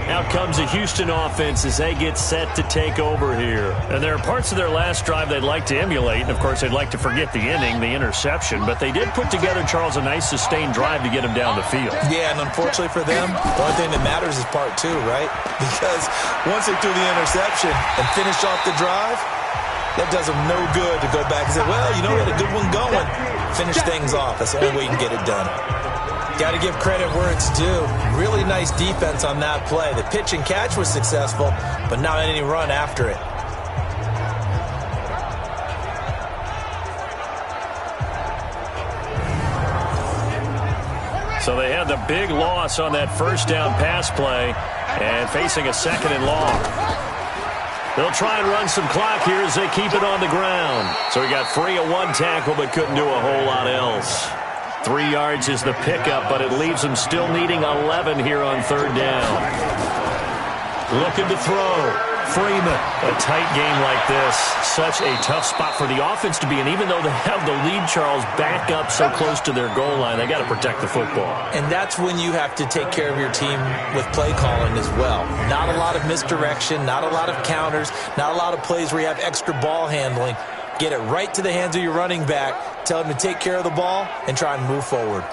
[SPEAKER 2] Out comes the Houston offense as they get set to take over here. And there are parts of their last drive they'd like to emulate. And, of course, they'd like to forget the inning, the interception. But they did put together, Charles, a nice sustained drive to get him down the field.
[SPEAKER 3] Yeah, and unfortunately for them, the only thing that matters is part two, right? Because once they threw the interception and finished off the drive, that does them no good to go back and say, well, you know, we had a good one going. Finish things off. That's the only way you can get it done. Got to give credit where it's due. Really nice defense on that play. The pitch and catch was successful, but not any run after it.
[SPEAKER 2] So they had the big loss on that first down pass play and facing a second and long. They'll try and run some clock here as they keep it on the ground. So he got free of one tackle but couldn't do a whole lot else. 3 yards is the pickup, but it leaves him still needing 11 here on third down. Looking to throw. Freeman. A tight game like this. Such a tough spot for the offense to be in. Even though they have the lead, Charles, back up so close to their goal line, they got to protect the football.
[SPEAKER 3] And that's when you have to take care of your team with play calling as well. Not a lot of misdirection, not a lot of counters, not a lot of plays where you have extra ball handling. Get it right to the hands of your running back. Tell him to take care of the ball and try and move forward.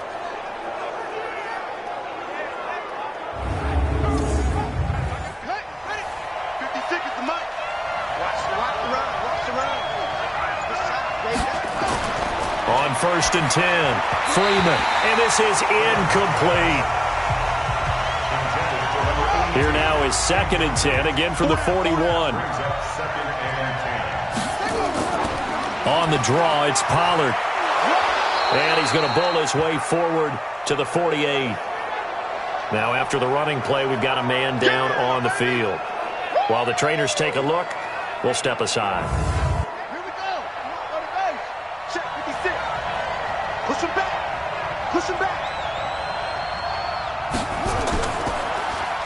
[SPEAKER 2] On 1st and 10, Freeman. And this is incomplete. Here now is 2nd and 10, again from the 41. On the draw, it's Pollard. And he's going to bowl his way forward to the 48. Now after the running play, we've got a man down on the field. While the trainers take a look, we'll step aside.
[SPEAKER 4] Here we go. On the base. Check 56. Push him back. Push him back.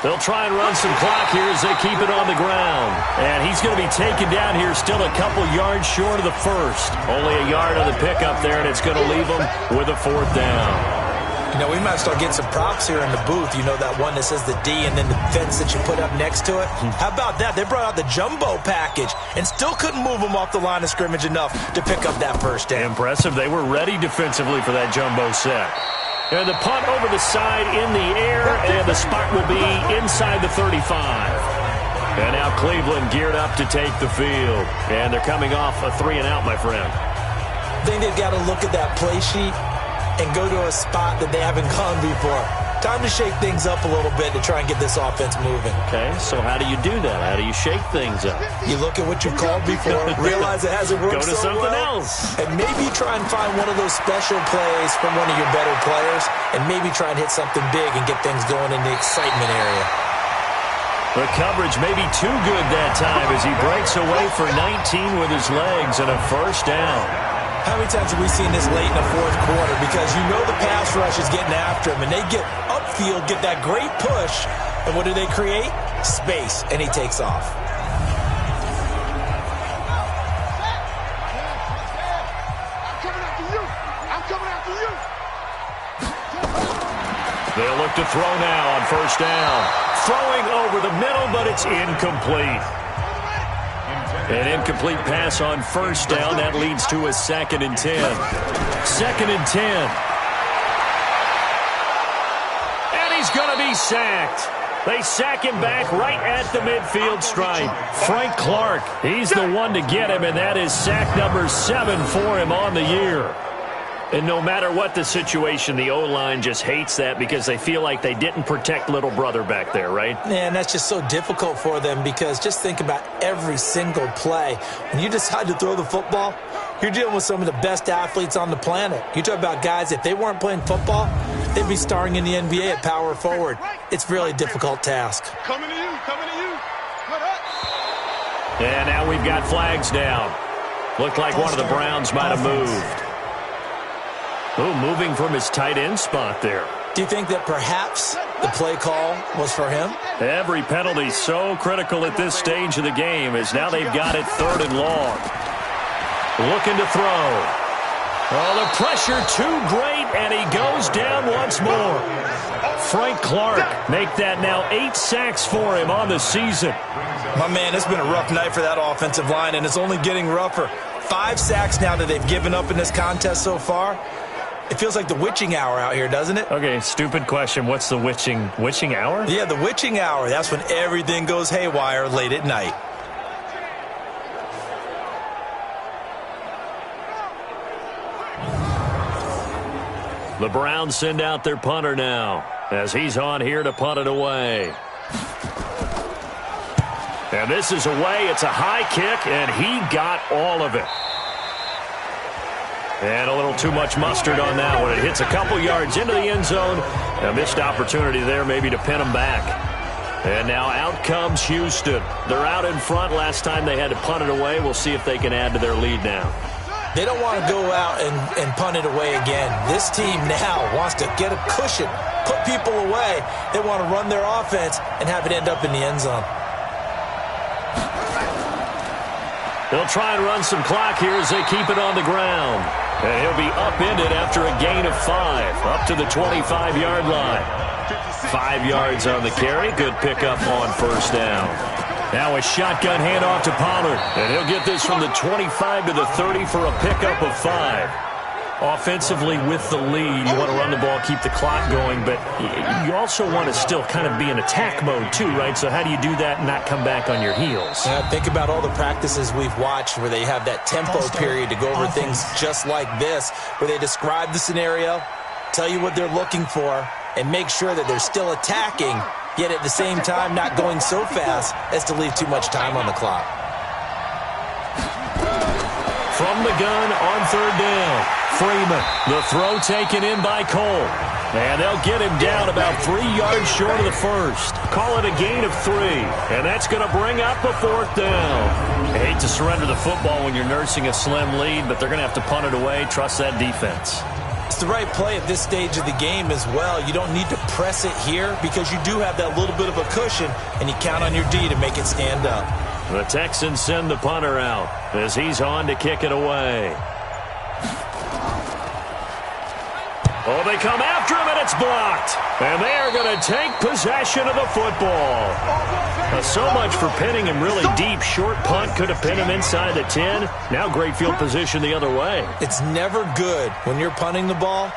[SPEAKER 2] They'll try and run some clock here as they keep it on the ground. And he's going to be taken down here still a couple yards short of the first. Only a yard on the pickup there, and it's going to leave him with a 4th down.
[SPEAKER 3] You know, we might start getting some props here in the booth. You know that one that says the D and then the fence that you put up next to it? How about that? They brought out the jumbo package and still couldn't move them off the line of scrimmage enough to pick up that first down.
[SPEAKER 2] Impressive. They were ready defensively for that jumbo set. And the punt over the side in the air, and the spot will be inside the 35. And now Cleveland geared up to take the field. And they're coming off a 3-and-out, my friend.
[SPEAKER 3] I think they've got to look at that play sheet and go to a spot that they haven't gone before. Time to shake things up a little bit to try and get this offense moving.
[SPEAKER 2] Okay, so how do you do that? How do you shake things up?
[SPEAKER 3] You look at what you've called before, realize it hasn't worked
[SPEAKER 2] Go to
[SPEAKER 3] so
[SPEAKER 2] something
[SPEAKER 3] well,
[SPEAKER 2] else.
[SPEAKER 3] and maybe try and find one of those special plays from one of your better players, and maybe try and hit something big and get things going in the excitement area.
[SPEAKER 2] The coverage may be too good that time as he breaks away for 19 with his legs and a first down.
[SPEAKER 3] How many times have we seen this late in the fourth quarter? Because you know the pass rush is getting after him, and they get upfield, get that great push, and what do they create? Space, and he takes off.
[SPEAKER 4] I'm coming after you. I'm coming after you.
[SPEAKER 2] They'll look to throw now on first down. Throwing over the middle, but it's incomplete. An incomplete pass on first down. That leads to a 2nd and 10. 2nd and 10. And he's going to be sacked. They sack him back right at the midfield stripe. Frank Clark, he's the one to get him, and that is sack number 7 for him on the year. And no matter what the situation, the O-line just hates that because they feel like they didn't protect little brother back there, right?
[SPEAKER 3] Man, that's just so difficult for them because just think about every single play. When you decide to throw the football, you're dealing with some of the best athletes on the planet. You talk about guys, if they weren't playing football, they'd be starring in the NBA at power forward. It's really a difficult task.
[SPEAKER 4] Coming to you. Coming to you. Put up.
[SPEAKER 2] And now we've got flags down. Looked like one of the Browns might have moved. Oh, moving from his tight end spot there.
[SPEAKER 3] Do you think that perhaps the play call was for him?
[SPEAKER 2] Every penalty so critical at this stage of the game as now they've got it 3rd and long. Looking to throw. Oh, the pressure too great, and he goes down once more. Frank Clark make that now 8 sacks for him on the season.
[SPEAKER 3] My man, it's been a rough night for that offensive line, and it's only getting rougher. 5 sacks now that they've given up in this contest so far. It feels like the witching hour out here, doesn't it?
[SPEAKER 2] Okay, stupid question. What's the witching hour?
[SPEAKER 3] Yeah, the witching hour. That's when everything goes haywire late at night.
[SPEAKER 2] The Browns send out their punter now as he's on here to punt it away. And this is away. It's a high kick, and he got all of it. And a little too much mustard on that one. It hits a couple yards into the end zone. A missed opportunity there maybe to pin him back. And now out comes Houston. They're out in front. Last time they had to punt it away. We'll see if they can add to their lead now.
[SPEAKER 3] They don't want to go out and punt it away again. This team now wants to get a cushion, put people away. They want to run their offense and have it end up in the end zone.
[SPEAKER 2] They'll try and run some clock here as they keep it on the ground. And he'll be upended after a gain of 5, up to the 25-yard line. 5 yards on the carry. Good pickup on 1st down. Now a shotgun handoff to Pollard. And he'll get this from the 25 to the 30 for a pickup of 5. Offensively with the lead, you want to run the ball, keep the clock going, but you also want to still kind of be in attack mode too, right? So how do you do that and not come back on your heels?
[SPEAKER 3] Yeah, think about all the practices we've watched where they have that tempo period to go over things just like this, where they describe the scenario, tell you what they're looking for, and make sure that they're still attacking, yet at the same time not going so fast as to leave too much time on the clock.
[SPEAKER 2] From the gun on 3rd down. Freeman, the throw taken in by Cole. And they'll get him down about 3 yards short of the first. Call it a gain of 3. And that's going to bring up a 4th down. I hate to surrender the football when you're nursing a slim lead, but they're going to have to punt it away. Trust that defense.
[SPEAKER 3] It's the right play at this stage of the game as well. You don't need to press it here because you do have that little bit of a cushion, and you count on your D to make it stand up.
[SPEAKER 2] The Texans send the punter out as he's on to kick it away. Oh, they come after him, and it's blocked. And they are going to take possession of the football. So much for pinning him really deep. Short punt could have pinned him inside the 10. Now great field position the other way.
[SPEAKER 3] It's never good when you're punting the ball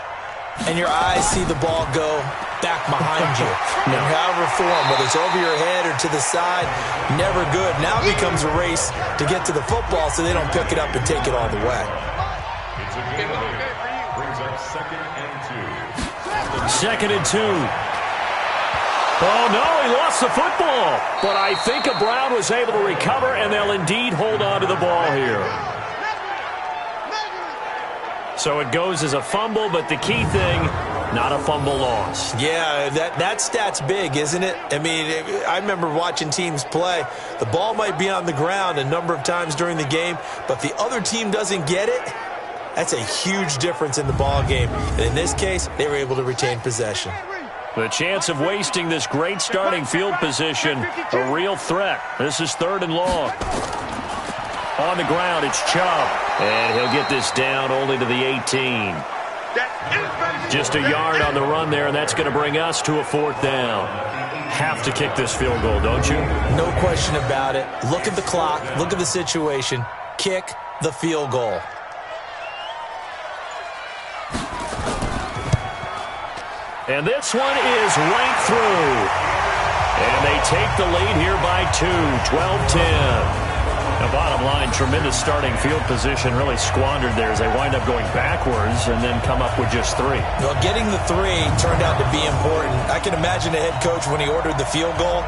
[SPEAKER 3] and your eyes see the ball go back behind you. In however form, whether it's over your head or to the side, never good. Now it becomes a race to get to the football so they don't pick it up and take it all the way.
[SPEAKER 2] Second and 2. Oh, no, he lost the football. But I think Brown was able to recover, and they'll indeed hold on to the ball here. So it goes as a fumble, but the key thing, not a fumble loss.
[SPEAKER 3] Yeah, that stat's big, isn't it? I mean, I remember watching teams play. The ball might be on the ground a number of times during the game, but the other team doesn't get it. That's a huge difference in the ball game. And in this case, they were able to retain possession.
[SPEAKER 2] The chance of wasting this great starting field position, a real threat. This is 3rd and long. On the ground, it's Chubb. And he'll get this down only to the 18. Just a yard on the run there, and that's going to bring us to a 4th down. Have to kick this field goal, don't you?
[SPEAKER 3] No question about it. Look at the clock. Look at the situation. Kick the field goal.
[SPEAKER 2] And this one is right through. And they take the lead here by 2, 12-10. Now, bottom line, tremendous starting field position, really squandered there as they wind up going backwards and then come up with just 3.
[SPEAKER 3] Well, getting the 3 turned out to be important. I can imagine the head coach when he ordered the field goal,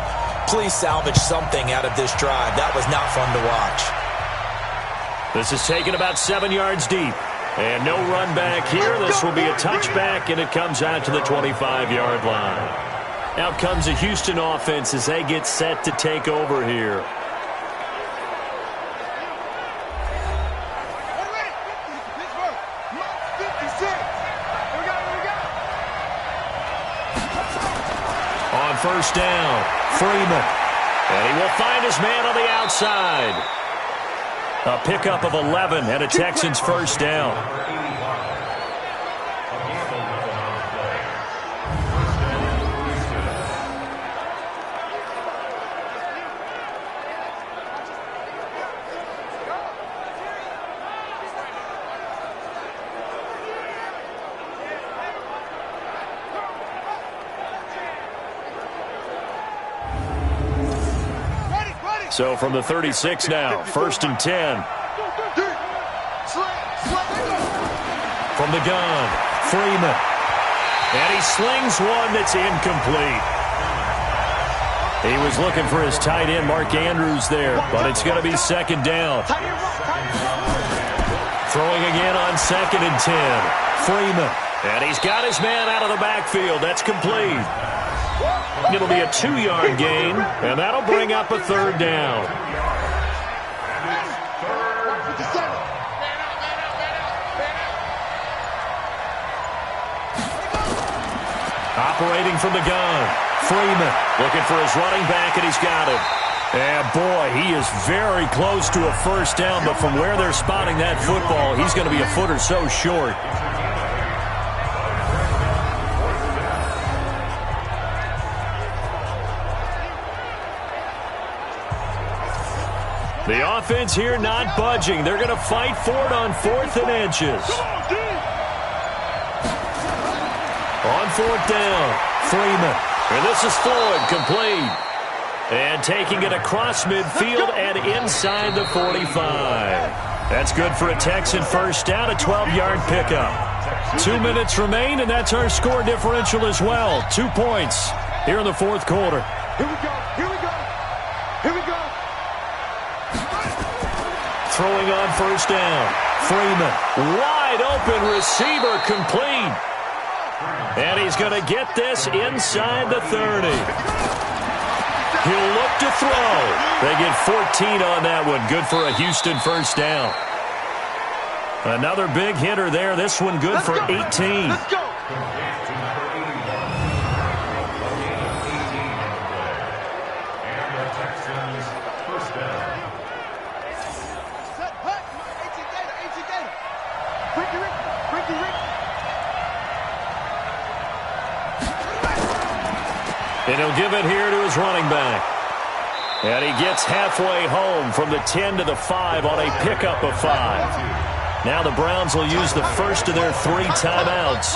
[SPEAKER 3] please salvage something out of this drive. That was not fun to watch.
[SPEAKER 2] This is taken about 7 yards deep. And no run back here. This will be a touchback, and it comes out to the 25-yard line. Out comes the Houston offense as they get set to take over here. first down. Freeman. And he will find his man on the outside. A pickup of 11 and a Texans first down. So from the 36 now, 1st and 10. From the gun, Freeman. And he slings one that's incomplete. He was looking for his tight end, Mark Andrews, there, but it's going to be 2nd down. Throwing again on 2nd and 10. Freeman. And he's got his man out of the backfield. That's complete. It'll be a 2-yard gain, and that'll bring up a 3rd down. Operating from the gun, Freeman looking for his running back, and he's got him. And boy, he is very close to a first down, but from where they're spotting that football, he's going to be a foot or so short. The offense here not budging. They're going to fight for it on 4th and inches. On 4th down, Freeman. And this is Floyd, complete. And taking it across midfield and inside the 45. That's good for a Texan first down, a 12-yard pickup. 2 minutes remain, and that's our score differential as well. 2 points here in the 4th quarter.
[SPEAKER 4] Here we go. Here we go. Here we go.
[SPEAKER 2] Throwing on 1st down. Freeman. Wide open receiver, complete. And he's going to get this inside the 30. He'll look to throw. They get 14 on that one. Good for a Houston first down. Another big hitter there. This one good for 18.
[SPEAKER 4] Let's go.
[SPEAKER 2] And he'll give it here to his running back. And he gets halfway home from the 10 to the 5 on a pickup of 5. Now the Browns will use the first of their 3 timeouts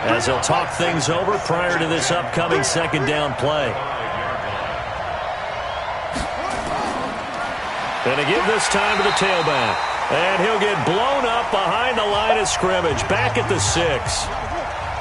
[SPEAKER 2] as they'll talk things over prior to this upcoming 2nd down play. And to give this time to the tailback. And he'll get blown up behind the line of scrimmage, back at the 6.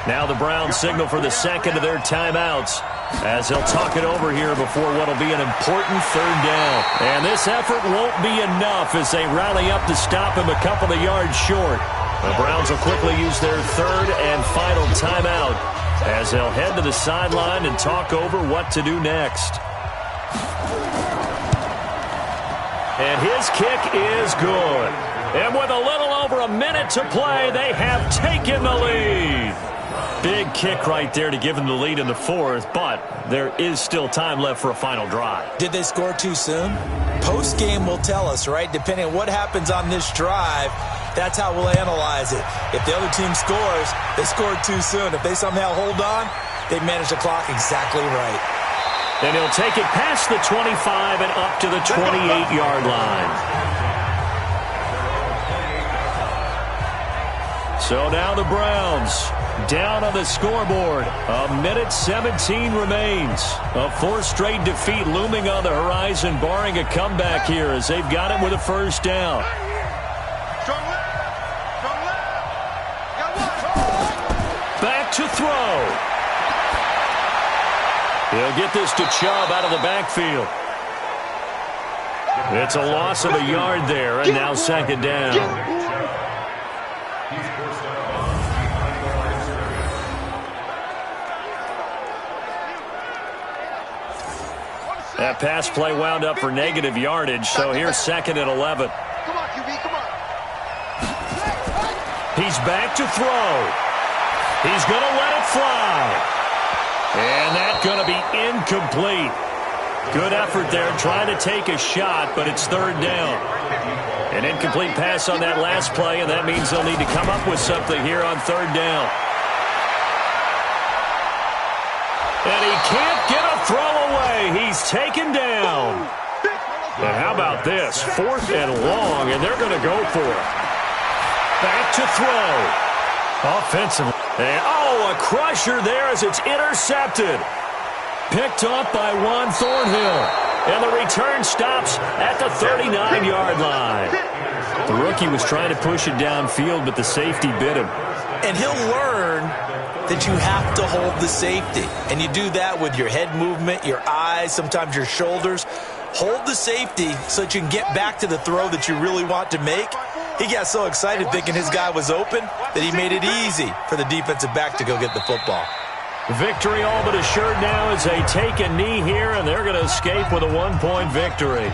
[SPEAKER 2] Now the Browns signal for the 2nd of their timeouts as they'll talk it over here before what will be an important 3rd down. And this effort won't be enough as they rally up to stop him a couple of yards short. The Browns will quickly use their 3rd and final timeout as they'll head to the sideline and talk over what to do next. And his kick is good. And with a little over a minute to play, they have taken the lead. Big kick right there to give them the lead in the 4th, but there is still time left for a final drive.
[SPEAKER 3] Did they score too soon? Post-game will tell us, right? Depending on what happens on this drive, that's how we'll analyze it. If the other team scores, they scored too soon. If they somehow hold on, they manage the clock exactly right.
[SPEAKER 2] And he'll take it past the 25 and up to the 28-yard line. So now the Browns down on the scoreboard. A minute 17 remains. A 4th straight defeat looming on the horizon, barring a comeback here as they've got it with a first down. Back to throw. He'll get this to Chubb out of the backfield. It's a loss of a yard there, and now 2nd down. That pass play wound up for negative yardage, so here's 2nd and 11.
[SPEAKER 4] Come on, QB, come on.
[SPEAKER 2] He's back to throw. He's going to let it fly. And that's going to be incomplete. Good effort there trying to take a shot, but it's third down. An incomplete pass on that last play, and that means they'll need to come up with something here on third down. And he can't get a throw away. He's taken down. And how about this? 4th and long, and they're going to go for it. Back to throw. Offensively. And, a crusher there as it's intercepted. Picked off by Juan Thornhill. And the return stops at the 39-yard line. The rookie was trying to push it downfield, but the safety bit him.
[SPEAKER 3] And he'll learn that you have to hold the safety. And you do that with your head movement, your eyes, sometimes your shoulders. Hold the safety so that you can get back to the throw that you really want to make. He got so excited thinking his guy was open that he made it easy for the defensive back to go get the football.
[SPEAKER 2] Victory all but assured now as they take a knee here, and they're going to escape with a 1-point victory.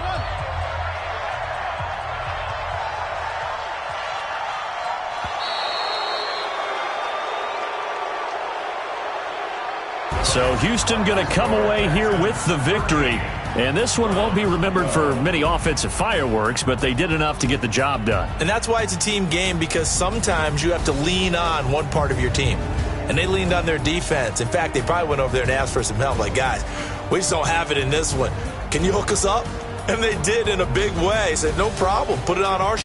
[SPEAKER 2] So Houston going to come away here with the victory. And this one won't be remembered for many offensive fireworks, but they did enough to get the job done.
[SPEAKER 3] And that's why it's a team game, because sometimes you have to lean on one part of your team. And they leaned on their defense. In fact, they probably went over there and asked for some help. Like, guys, we just don't have it in this one. Can you hook us up? And they did in a big way. Said, no problem. Put it on our